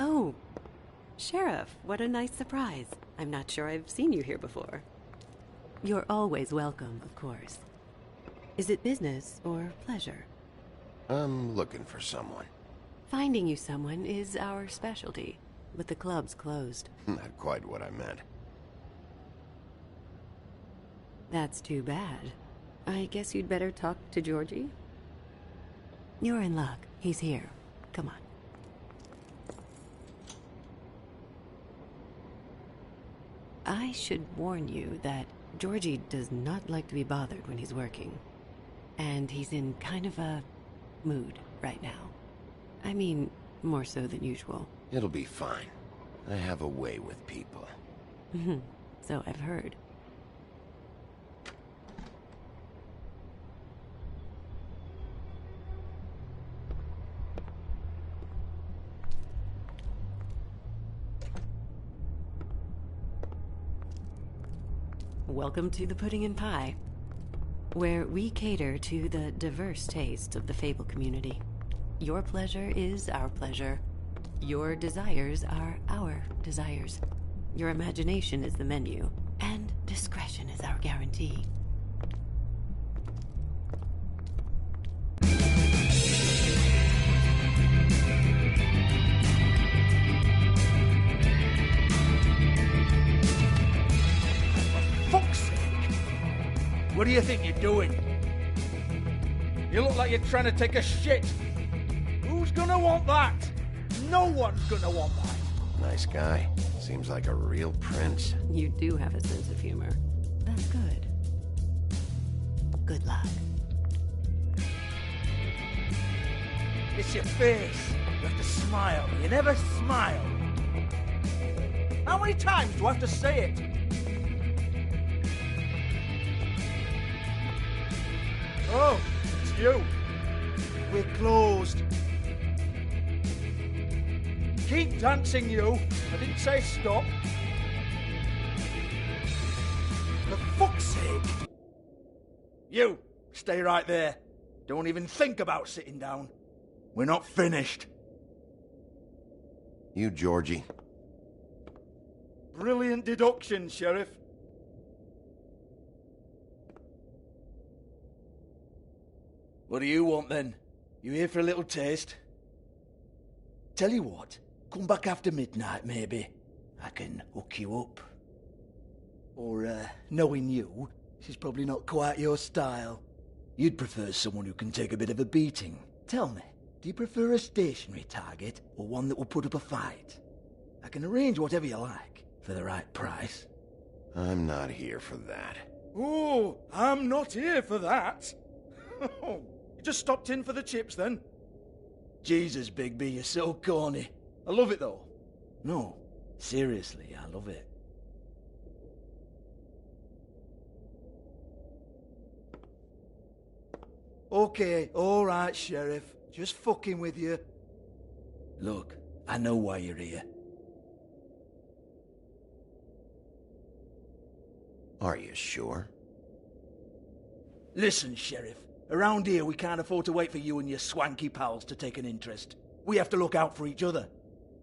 Oh, Sheriff, what a nice surprise. I'm not sure I've seen you here before. You're always welcome, of course. Is it business or pleasure? I'm looking for someone. Finding you someone is our specialty, but the club's closed. Not quite what I meant. That's too bad. I guess you'd better talk to Georgie. You're in luck. He's here. Come on. I should warn you that Georgie does not like to be bothered when he's working. And he's in kind of a mood right now. I mean, more so than usual. It'll be fine. I have a way with people. So I've heard. Welcome to the Pudding and Pie, where we cater to the diverse tastes of the Fable community. Your pleasure is our pleasure. Your desires are our desires. Your imagination is the menu, and discretion is our guarantee. What do you think you're doing? You look like you're trying to take a shit. Who's gonna want that? No one's gonna want that. Nice guy. Seems like a real prince. You do have a sense of humor. That's good. Good luck. It's your face. You have to smile. You never smile. How many times do I have to say it? Oh, it's you. We're closed. Keep dancing, you. I didn't say stop. For fuck's sake. You, stay right there. Don't even think about sitting down. We're not finished. You, Georgie. Brilliant deduction, Sheriff. What do you want, then? You here for a little taste? Tell you what, come back after midnight, maybe. I can hook you up. Or, knowing you, she's probably not quite your style. You'd prefer someone who can take a bit of a beating. Tell me, do you prefer a stationary target, or one that will put up a fight? I can arrange whatever you like, for the right price. I'm not here for that. Oh, I'm not here for that. You just stopped in for the chips, then? Jesus, Bigby, you're so corny. I love it, though. No, seriously, I love it. Okay, alright, Sheriff. Just fucking with you. Look, I know why you're here. Are you sure? Listen, Sheriff. Around here, we can't afford to wait for you and your swanky pals to take an interest. We have to look out for each other.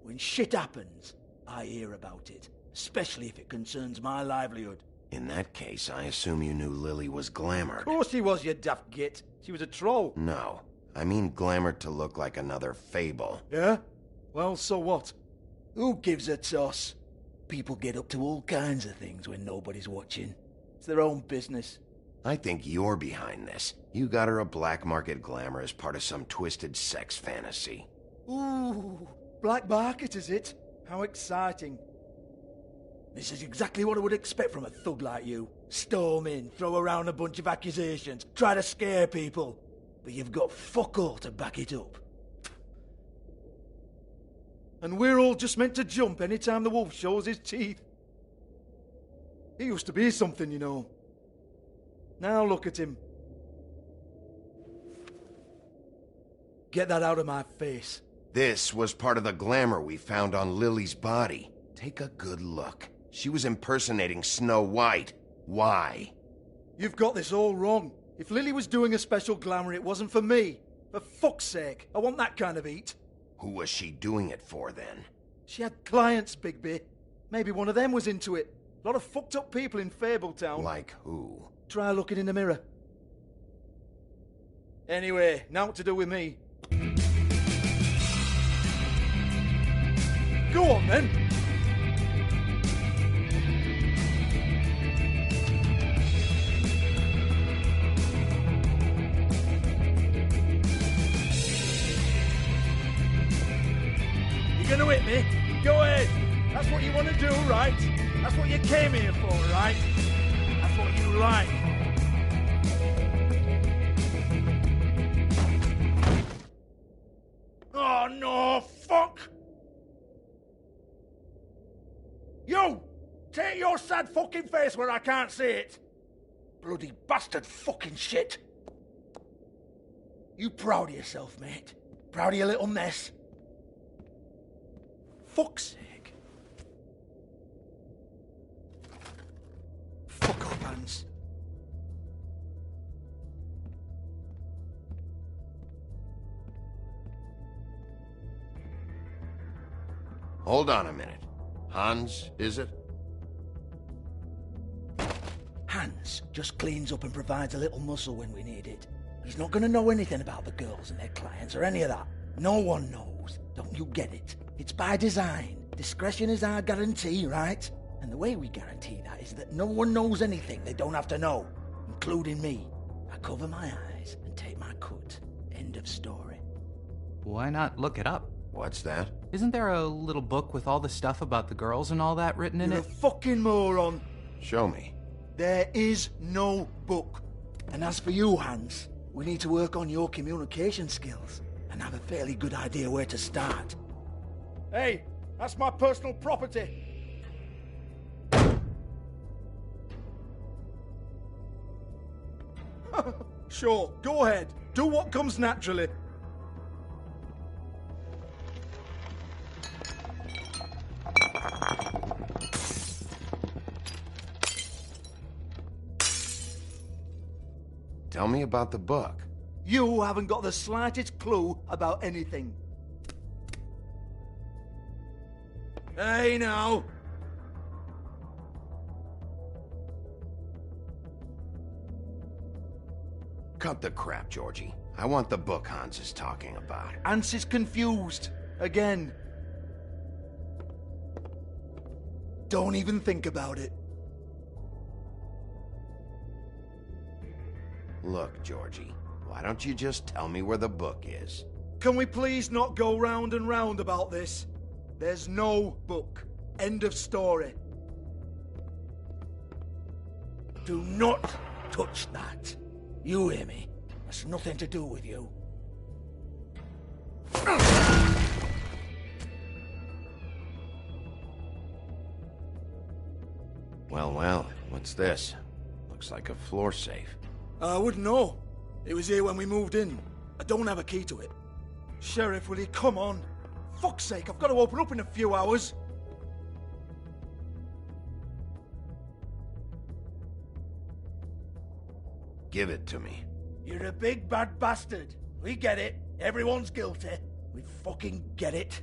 When shit happens, I hear about it. Especially if it concerns my livelihood. In that case, I assume you knew Lily was glamored. Of course she was, you daft git. She was a troll. No. I mean glamored to look like another Fable. Yeah? Well, so what? Who gives a toss? People get up to all kinds of things when nobody's watching. It's their own business. I think you're behind this. You got her a black market glamour as part of some twisted sex fantasy. Ooh, black market, is it? How exciting. This is exactly what I would expect from a thug like you. Storm in, throw around a bunch of accusations, try to scare people. But you've got fuck all to back it up. And we're all just meant to jump any time the wolf shows his teeth. He used to be something, you know. Now look at him. Get that out of my face. This was part of the glamour we found on Lily's body. Take a good look. She was impersonating Snow White. Why? You've got this all wrong. If Lily was doing a special glamour, it wasn't for me. For fuck's sake, I want that kind of eat. Who was she doing it for, then? She had clients, Bigby. Maybe one of them was into it. A lot of fucked up people in Fabletown. Like who? Try looking in the mirror. Anyway, now what to do with me. Go on, then. You're gonna hit me? Go ahead. That's what you want to do, right? That's what you came here for, right? That's what you like. Oh, no, fuck! You! Take your sad fucking face where I can't see it! Bloody bastard fucking shit! You proud of yourself, mate? Proud of your little mess? Fuck's sake. Fuck up, Hans. Hold on a minute. Hans, is it? Hans just cleans up and provides a little muscle when we need it. He's not gonna know anything about the girls and their clients or any of that. No one knows. Don't you get it? It's by design. Discretion is our guarantee, right? And the way we guarantee that is that no one knows anything they don't have to know, including me. I cover my eyes and take my cut. End of story. Why not look it up? What's that? Isn't there a little book with all the stuff about the girls and all that written in You're it? a fucking moron. Show me. There is no book. And as for you, Hans, we need to work on your communication skills and have a fairly good idea where to start. Hey, that's my personal property. Sure, go ahead. Do what comes naturally. Tell me about the book. You haven't got the slightest clue about anything. Hey, now. Cut the crap, Georgie. I want the book Hans is talking about. Hans is confused. Again. Don't even think about it. Look, Georgie, why don't you just tell me where the book is? Can we please not go round and round about this? There's no book. End of story. Do not touch that. You hear me? That's nothing to do with you. Well, what's this? Looks like a floor safe. I wouldn't know. It was here when we moved in. I don't have a key to it. Sheriff, will you come on? Fuck's sake, I've got to open up in a few hours. Give it to me. You're a big bad bastard. We get it. Everyone's guilty. We fucking get it.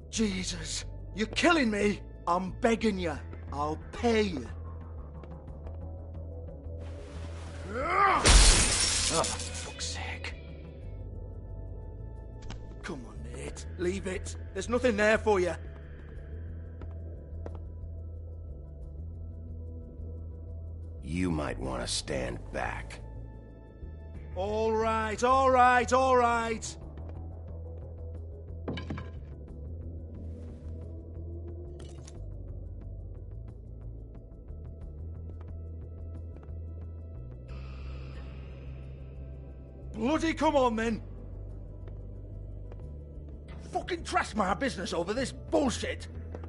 Jesus, you're killing me. I'm begging you. I'll pay you. Oh, for fuck's sake. Come on, Nate. Leave it. There's nothing there for you. You might want to stand back. All right, all right, all right. Bloody come on, then. Fucking trash my business over this bullshit.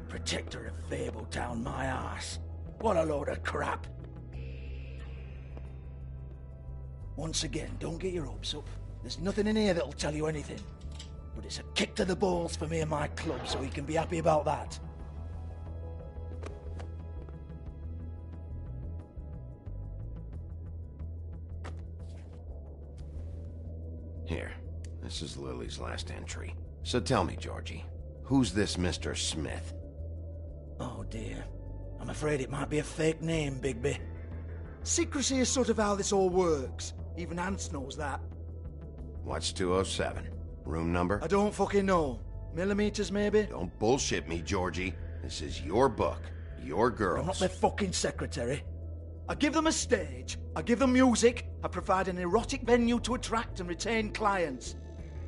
Protector of Fable down my arse. What a load of crap. Once again, don't get your hopes up. There's nothing in here that'll tell you anything. But it's a kick to the balls for me and my club, so he can be happy about that. Here, this is Lily's last entry. So tell me, Georgie, who's this Mr. Smith? Oh dear. I'm afraid it might be a fake name, Bigby. Secrecy is sort of how this all works. Even Hans knows that. What's 207? Room number? I don't fucking know. Millimeters, maybe? Don't bullshit me, Georgie. This is your book. Your girls. I'm not their fucking secretary. I give them a stage. I give them music. I provide an erotic venue to attract and retain clients.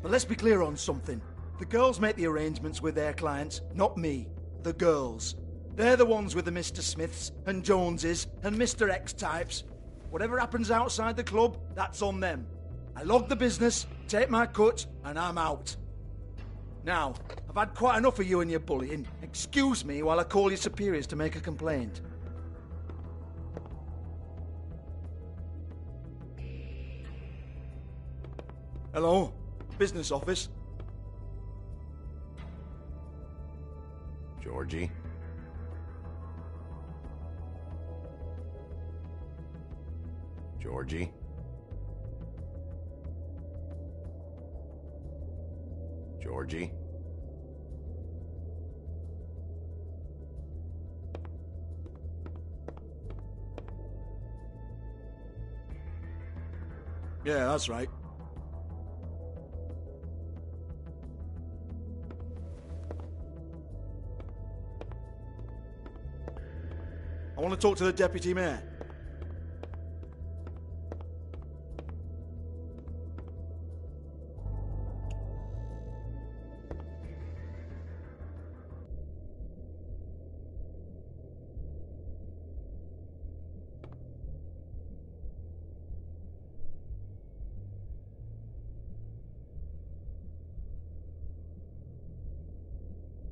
But let's be clear on something. The girls make the arrangements with their clients, not me. The girls. They're the ones with the Mr. Smiths and Joneses and Mr. X types. Whatever happens outside the club, that's on them. I log the business, take my cut, and I'm out. Now, I've had quite enough of you and your bullying. Excuse me while I call your superiors to make a complaint. Hello? Business office? Georgie? Georgie? Georgie? Yeah, that's right. I want to talk to the deputy mayor.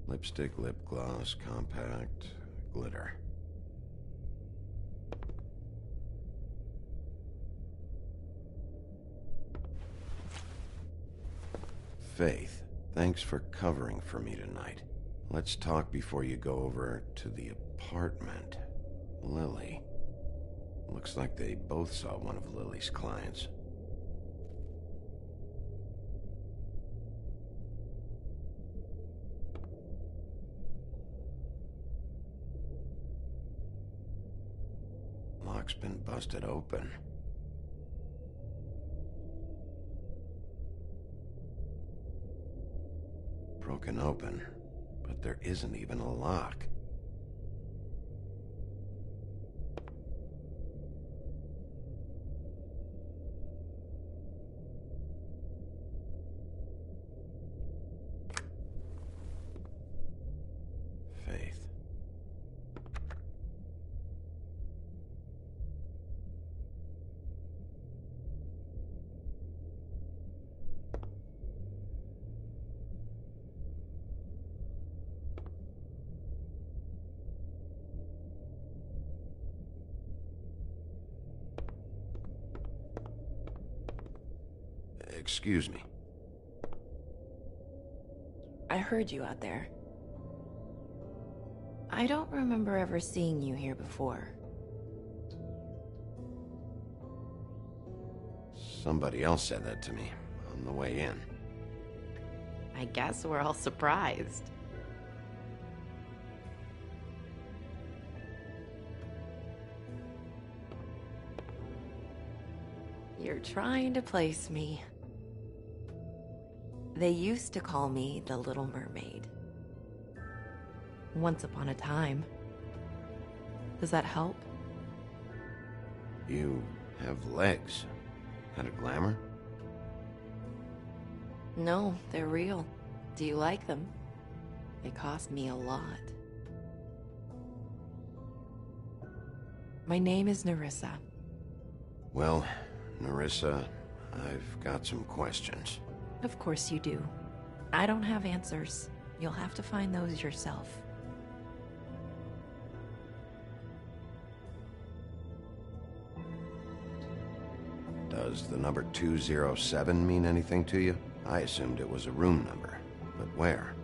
Lipstick, lip gloss, compact, glitter. Faith, thanks for covering for me tonight. Let's talk before you go over to the apartment. Lily. Looks like they both saw one of Lily's clients. Lock's been busted open. broken open, but there isn't even a lock. Faith. Excuse me. I heard you out there. I don't remember ever seeing you here before. Somebody else said that to me on the way in. I guess we're all surprised. You're trying to place me. They used to call me the Little Mermaid. Once upon a time. Does that help? You have legs. Had a glamour? No, they're real. Do you like them? They cost me a lot. My name is Nerissa. Well, Nerissa, I've got some questions. Of course you do. I don't have answers. You'll have to find those yourself. Does the number 207 mean anything to you? I assumed it was a room number, but where?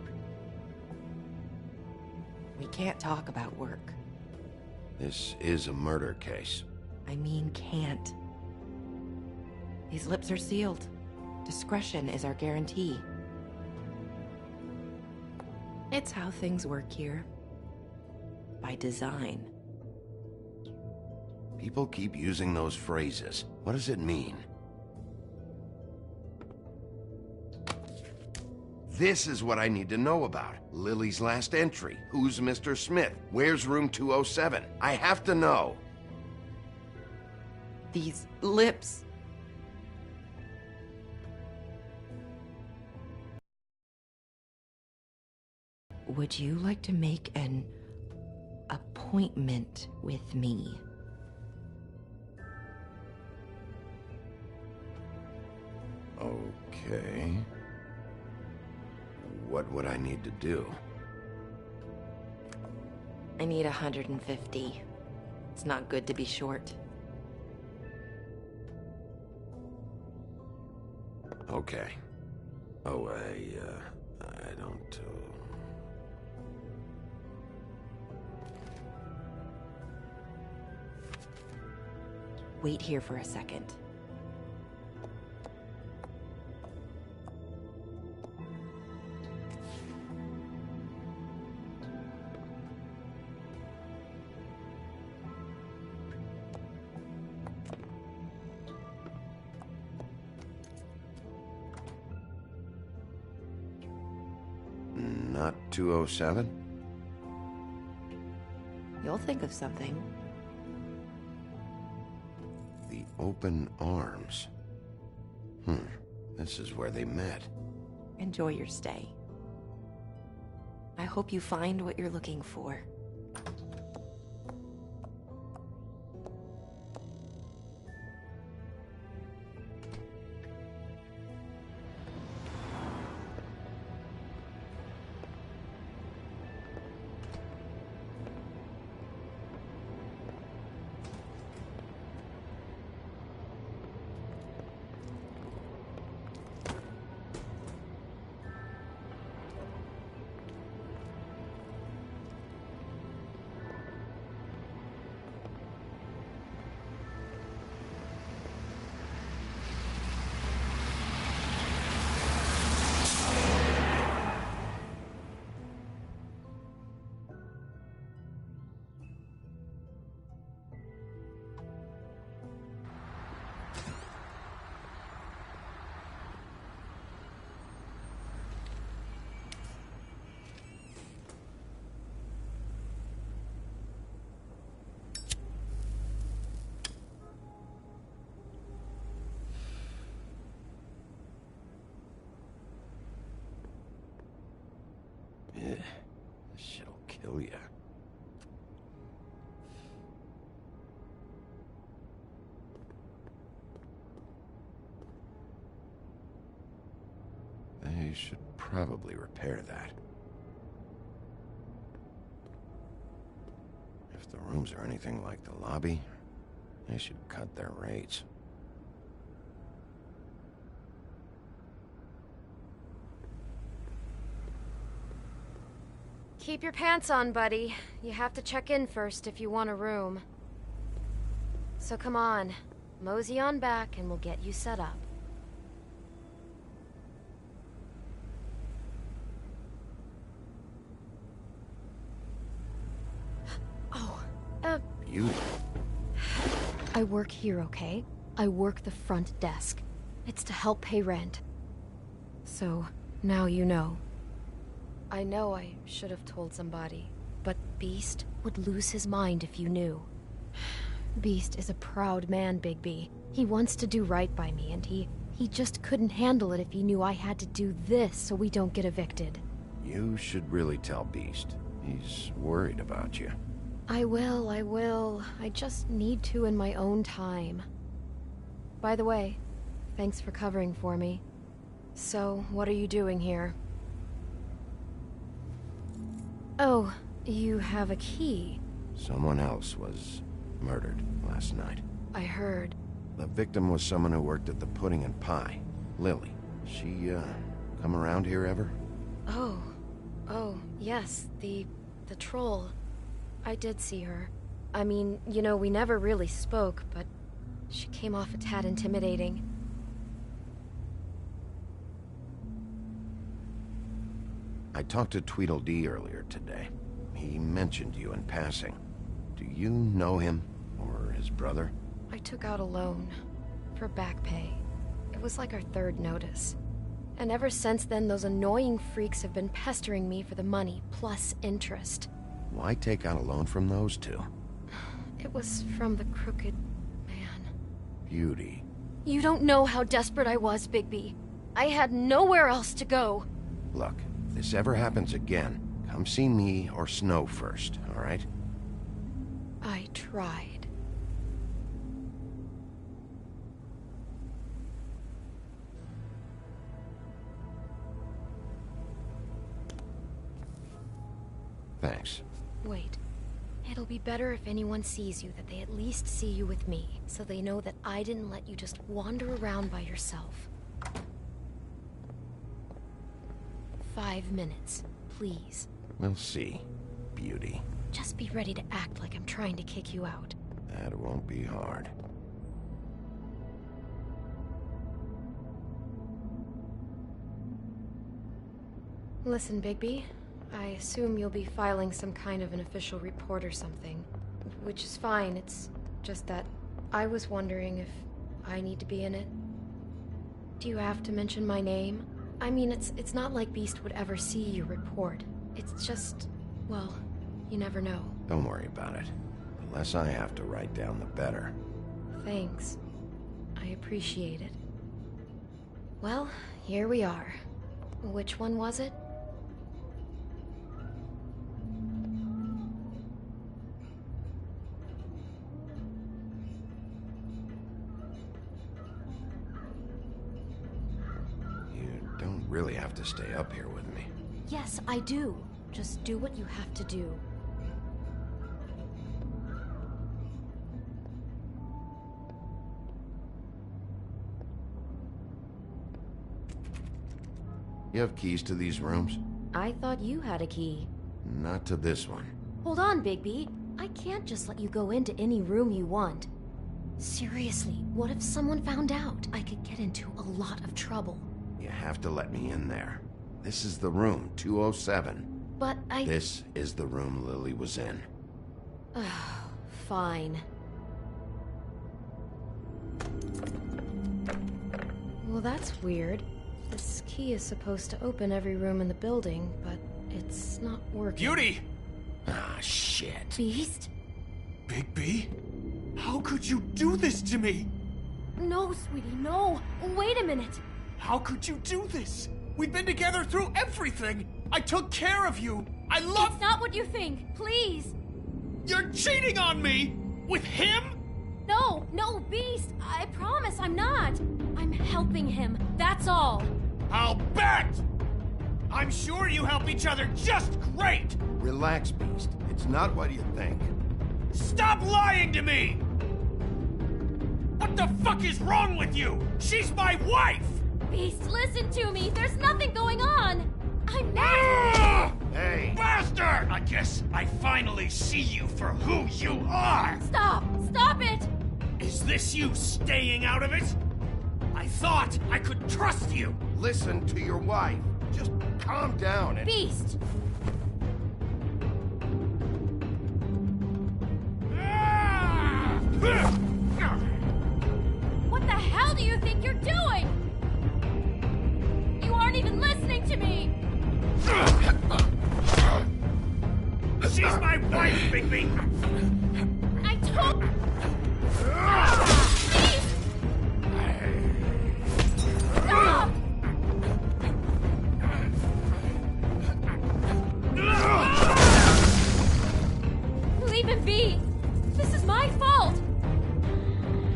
We can't talk about work. This is a murder case. I mean can't. These lips are sealed. Discretion is our guarantee. It's how things work here. By design. People keep using those phrases. What does it mean? This is what I need to know about. Lily's last entry. Who's Mr. Smith? Where's room 207? I have to know. These lips. Would you like to make an appointment with me? Okay. What would I need to do? I need 150. It's not good to be short. Okay. Oh, I don't, Wait here for a second. Not 207? You'll think of something. The open arms. This is where they met. Enjoy your stay. I hope you find what you're looking for. Hallelujah. They should probably repair that. If the rooms are anything like the lobby, they should cut their rates. Keep your pants on, buddy. You have to check in first if you want a room. So come on, mosey on back and we'll get you set up. Beauty. I work here, okay? I work the front desk. It's to help pay rent. So, now you know. I know I should have told somebody, but Beast would lose his mind if you knew. Beast is a proud man, Bigby. He wants to do right by me, and he just couldn't handle it if he knew I had to do this so we don't get evicted. You should really tell Beast. He's worried about you. I will. I just need to in my own time. By the way, thanks for covering for me. So, what are you doing here? Oh, you have a key. Someone else was murdered last night. I heard. The victim was someone who worked at the Pudding and Pie. Lily. She, come around here ever? Oh, yes, the troll. I did see her. I mean, you know, we never really spoke, but she came off a tad intimidating. I talked to Tweedledee earlier today. He mentioned you in passing. Do you know him? Or his brother? I took out a loan. For back pay. It was like our third notice. And ever since then, those annoying freaks have been pestering me for the money, plus interest. Why take out a loan from those two? It was from the crooked man. Beauty. You don't know how desperate I was, Bigby. I had nowhere else to go. Look, if this ever happens again, come see me or Snow first, all right? I tried. Thanks. Wait. It'll be better if anyone sees you that they at least see you with me, so they know that I didn't let you just wander around by yourself. 5 minutes, please. We'll see, Beauty. Just be ready to act like I'm trying to kick you out. That won't be hard. Listen, Bigby. I assume you'll be filing some kind of an official report or something. Which is fine, it's just that I was wondering if I need to be in it. Do you have to mention my name? I mean, it's not like Beast would ever see your report. It's just, well, you never know. Don't worry about it. The less I have to write down, the better. Thanks. I appreciate it. Well, here we are. Which one was it? Really have to stay up here with me. Yes, I do. Just do what you have to do. You have keys to these rooms? I thought you had a key. Not to this one. Hold on, Bigby. I can't just let you go into any room you want. Seriously, what if someone found out? I could get into a lot of trouble. You have to let me in there. This is the room, 207. But This is the room Lily was in. Fine. Well, that's weird. This key is supposed to open every room in the building, but it's not working. Beauty! Ah, shit. Beast? Bigby? How could you do this to me? No, sweetie, no! Wait a minute! How could you do this? We've been together through everything! I took care of you! I love... It's not what you think. Please. You're cheating on me! With him? No, no, Beast. I promise I'm not. I'm helping him. That's all. I'll bet! I'm sure you help each other just great! Relax, Beast. It's not what you think. Stop lying to me! What the fuck is wrong with you? She's my wife! Beast, listen to me. There's nothing going on. I'm not... Hey! Bastard! I guess I finally see you for who you are! Stop! Stop it! Is this you staying out of it? I thought I could trust you! Listen to your wife. Just calm down and... Beast! What the hell do you think you're doing? You aren't even listening to me! She's my wife, Bigby! I told... Beast! Stop! Leave him be! This is my fault!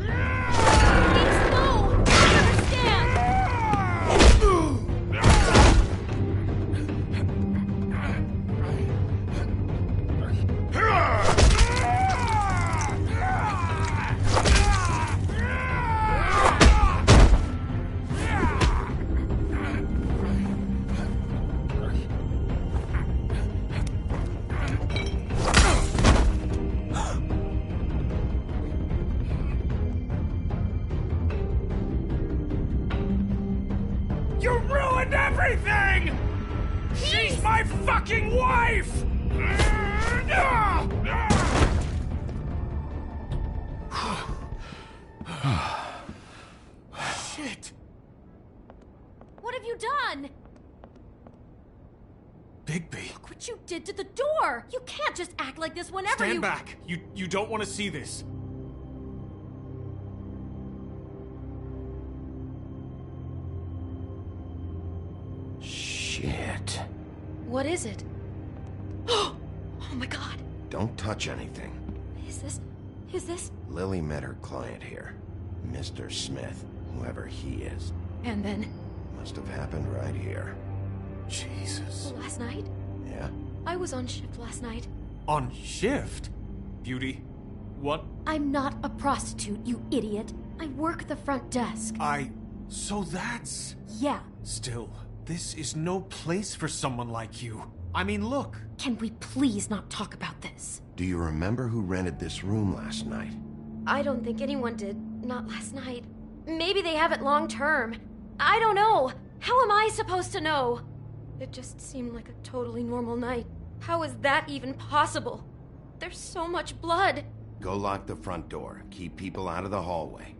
Beast, no! I understand! You ruined everything! She's my fucking wife! Shit! What have you done? Bigby. Look what you did to the door! You can't just act like this whenever Stand back. You don't want to see this. Shit. What is it? Oh my god! Don't touch anything. Is this... Lily met her client here. Mr. Smith, whoever he is. And then... Must have happened right here. Jesus. Last night? Yeah? I was on shift last night. On shift? Beauty, what? I'm not a prostitute, you idiot. I work the front desk. So that's... Yeah. Still, this is no place for someone like you. I mean, look. Can we please not talk about this? Do you remember who rented this room last night? I don't think anyone did. Not last night. Maybe they have it long term. I don't know. How am I supposed to know? It just seemed like a totally normal night. How is that even possible? There's so much blood. Go lock the front door. Keep people out of the hallway.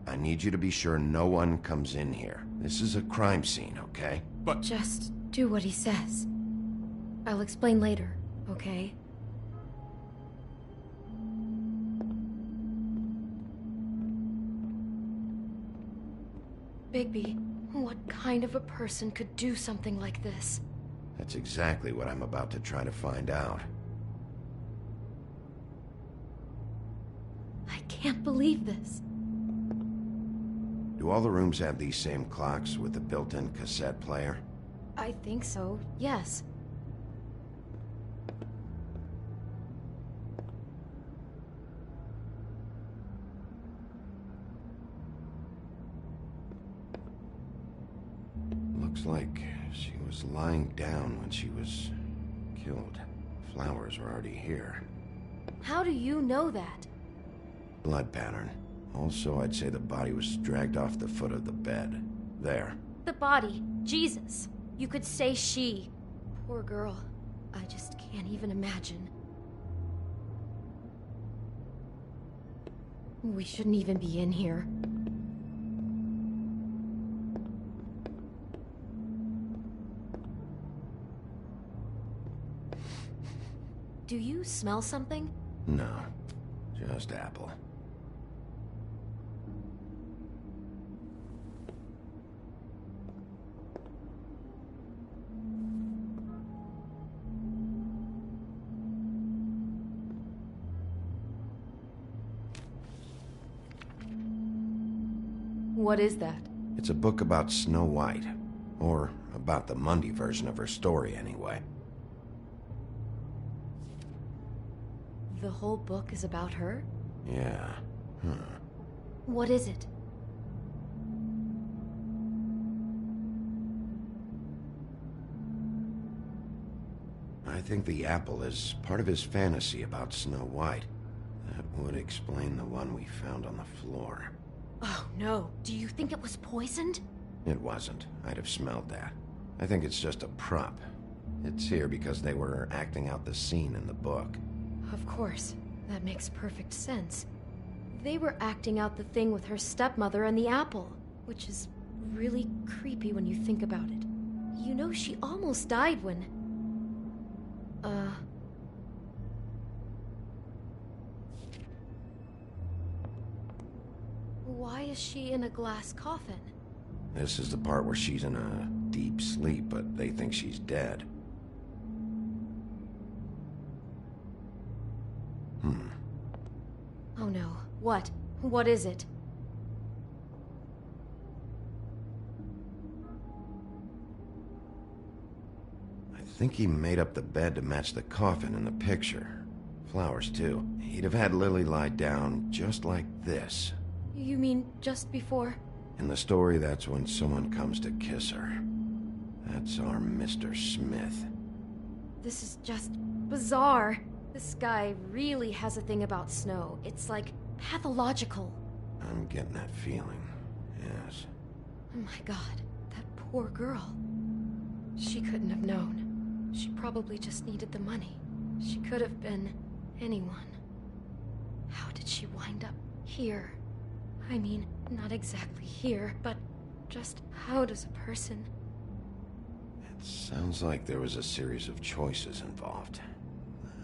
I need you to be sure no one comes in here. This is a crime scene, okay? But... Just do what he says. I'll explain later, okay? Bigby, what kind of a person could do something like this? That's exactly what I'm about to try to find out. I can't believe this. Do all the rooms have these same clocks with the built-in cassette player? I think so, yes. Looks like she was lying down when she was killed. Flowers were already here. How do you know that? Blood pattern. Also, I'd say the body was dragged off the foot of the bed. There. The body. Jesus. You could say she. Poor girl. I just can't even imagine. We shouldn't even be in here. Do you smell something? No. Just apple. What is that? It's a book about Snow White. Or about the Mundy version of her story, anyway. The whole book is about her? Yeah. What is it? I think the apple is part of his fantasy about Snow White. That would explain the one we found on the floor. Oh no, do you think it was poisoned? It wasn't. I'd have smelled that. I think it's just a prop. It's here because they were acting out the scene in the book. Of course. That makes perfect sense. They were acting out the thing with her stepmother and the apple, which is really creepy when you think about it. You know, she almost died when... Why is she in a glass coffin? This is the part where she's in a deep sleep, but they think she's dead. Oh no. What? What is it? I think he made up the bed to match the coffin in the picture. Flowers, too. He'd have had Lily lie down just like this. You mean just before? In the story, that's when someone comes to kiss her. That's our Mr. Smith. This is just bizarre. This guy really has a thing about Snow. It's like pathological. I'm getting that feeling, yes. Oh my god, that poor girl. She couldn't have known. She probably just needed the money. She could have been anyone. How did she wind up here? I mean, not exactly here, but just how does a person... It sounds like there was a series of choices involved.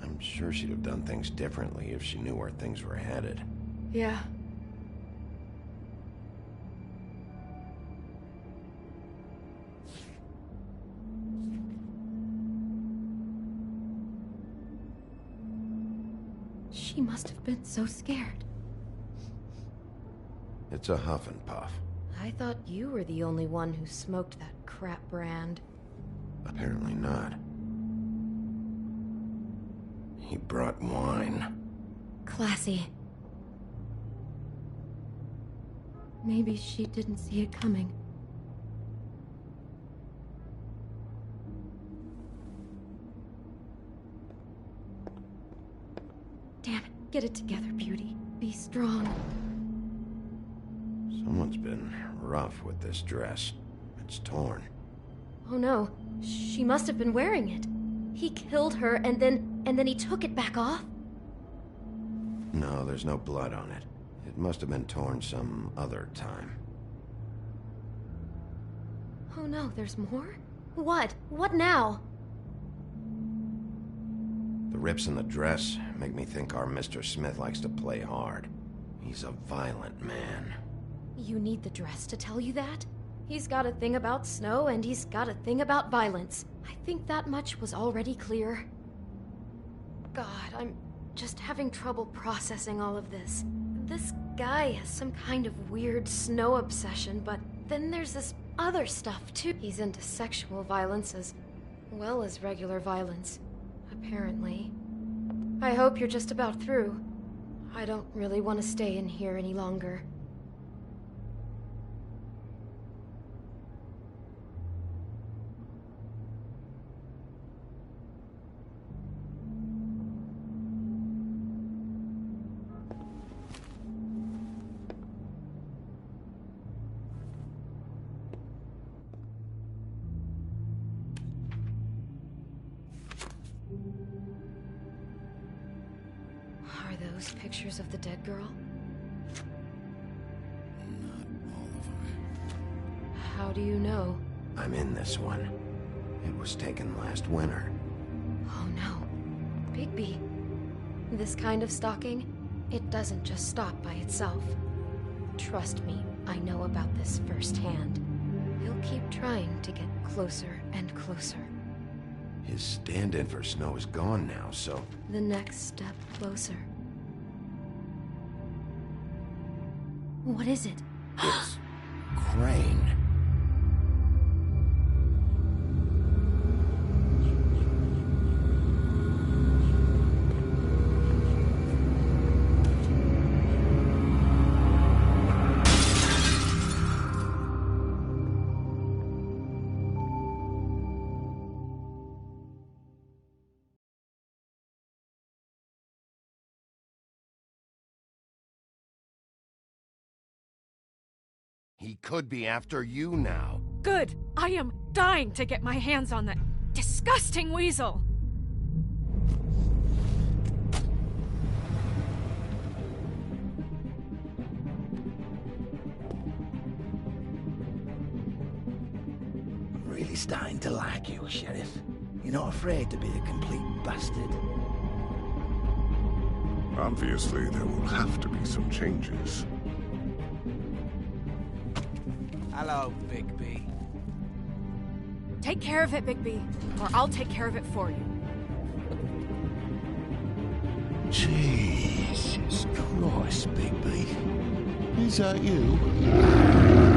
I'm sure she'd have done things differently if she knew where things were headed. Yeah. She must have been so scared. It's a huff and puff. I thought you were the only one who smoked that crap brand. Apparently not. He brought wine. Classy. Maybe she didn't see it coming. Damn it. Get it together, Beauty. Be strong. Someone's been rough with this dress. It's torn. Oh no. She must have been wearing it. He killed her and then he took it back off? No, there's no blood on it. It must have been torn some other time. Oh no, there's more? What? What now? The rips in the dress make me think our Mr. Smith likes to play hard. He's a violent man. You need the dress to tell you that? He's got a thing about Snow and he's got a thing about violence. I think that much was already clear. God, I'm just having trouble processing all of this. This guy has some kind of weird Snow obsession, but then there's this other stuff too. He's into sexual violence as well as regular violence, apparently. I hope you're just about through. I don't really want to stay in here any longer. Are those pictures of the dead girl? Not all of them. How do you know? I'm in this one. It was taken last winter. Oh no. Bigby. This kind of stalking, it doesn't just stop by itself. Trust me, I know about this firsthand. He'll keep trying to get closer and closer. His stand-in for Snow is gone now, so... The next step closer. What is it? Crane. He could be after you now. Good. I am dying to get my hands on that disgusting weasel. I'm really starting to like you, Sheriff. You're not afraid to be a complete bastard. Obviously, there will have to be some changes. Hello, Bigby. Take care of it, Bigby, or I'll take care of it for you. Jesus Christ, Bigby. Is that you?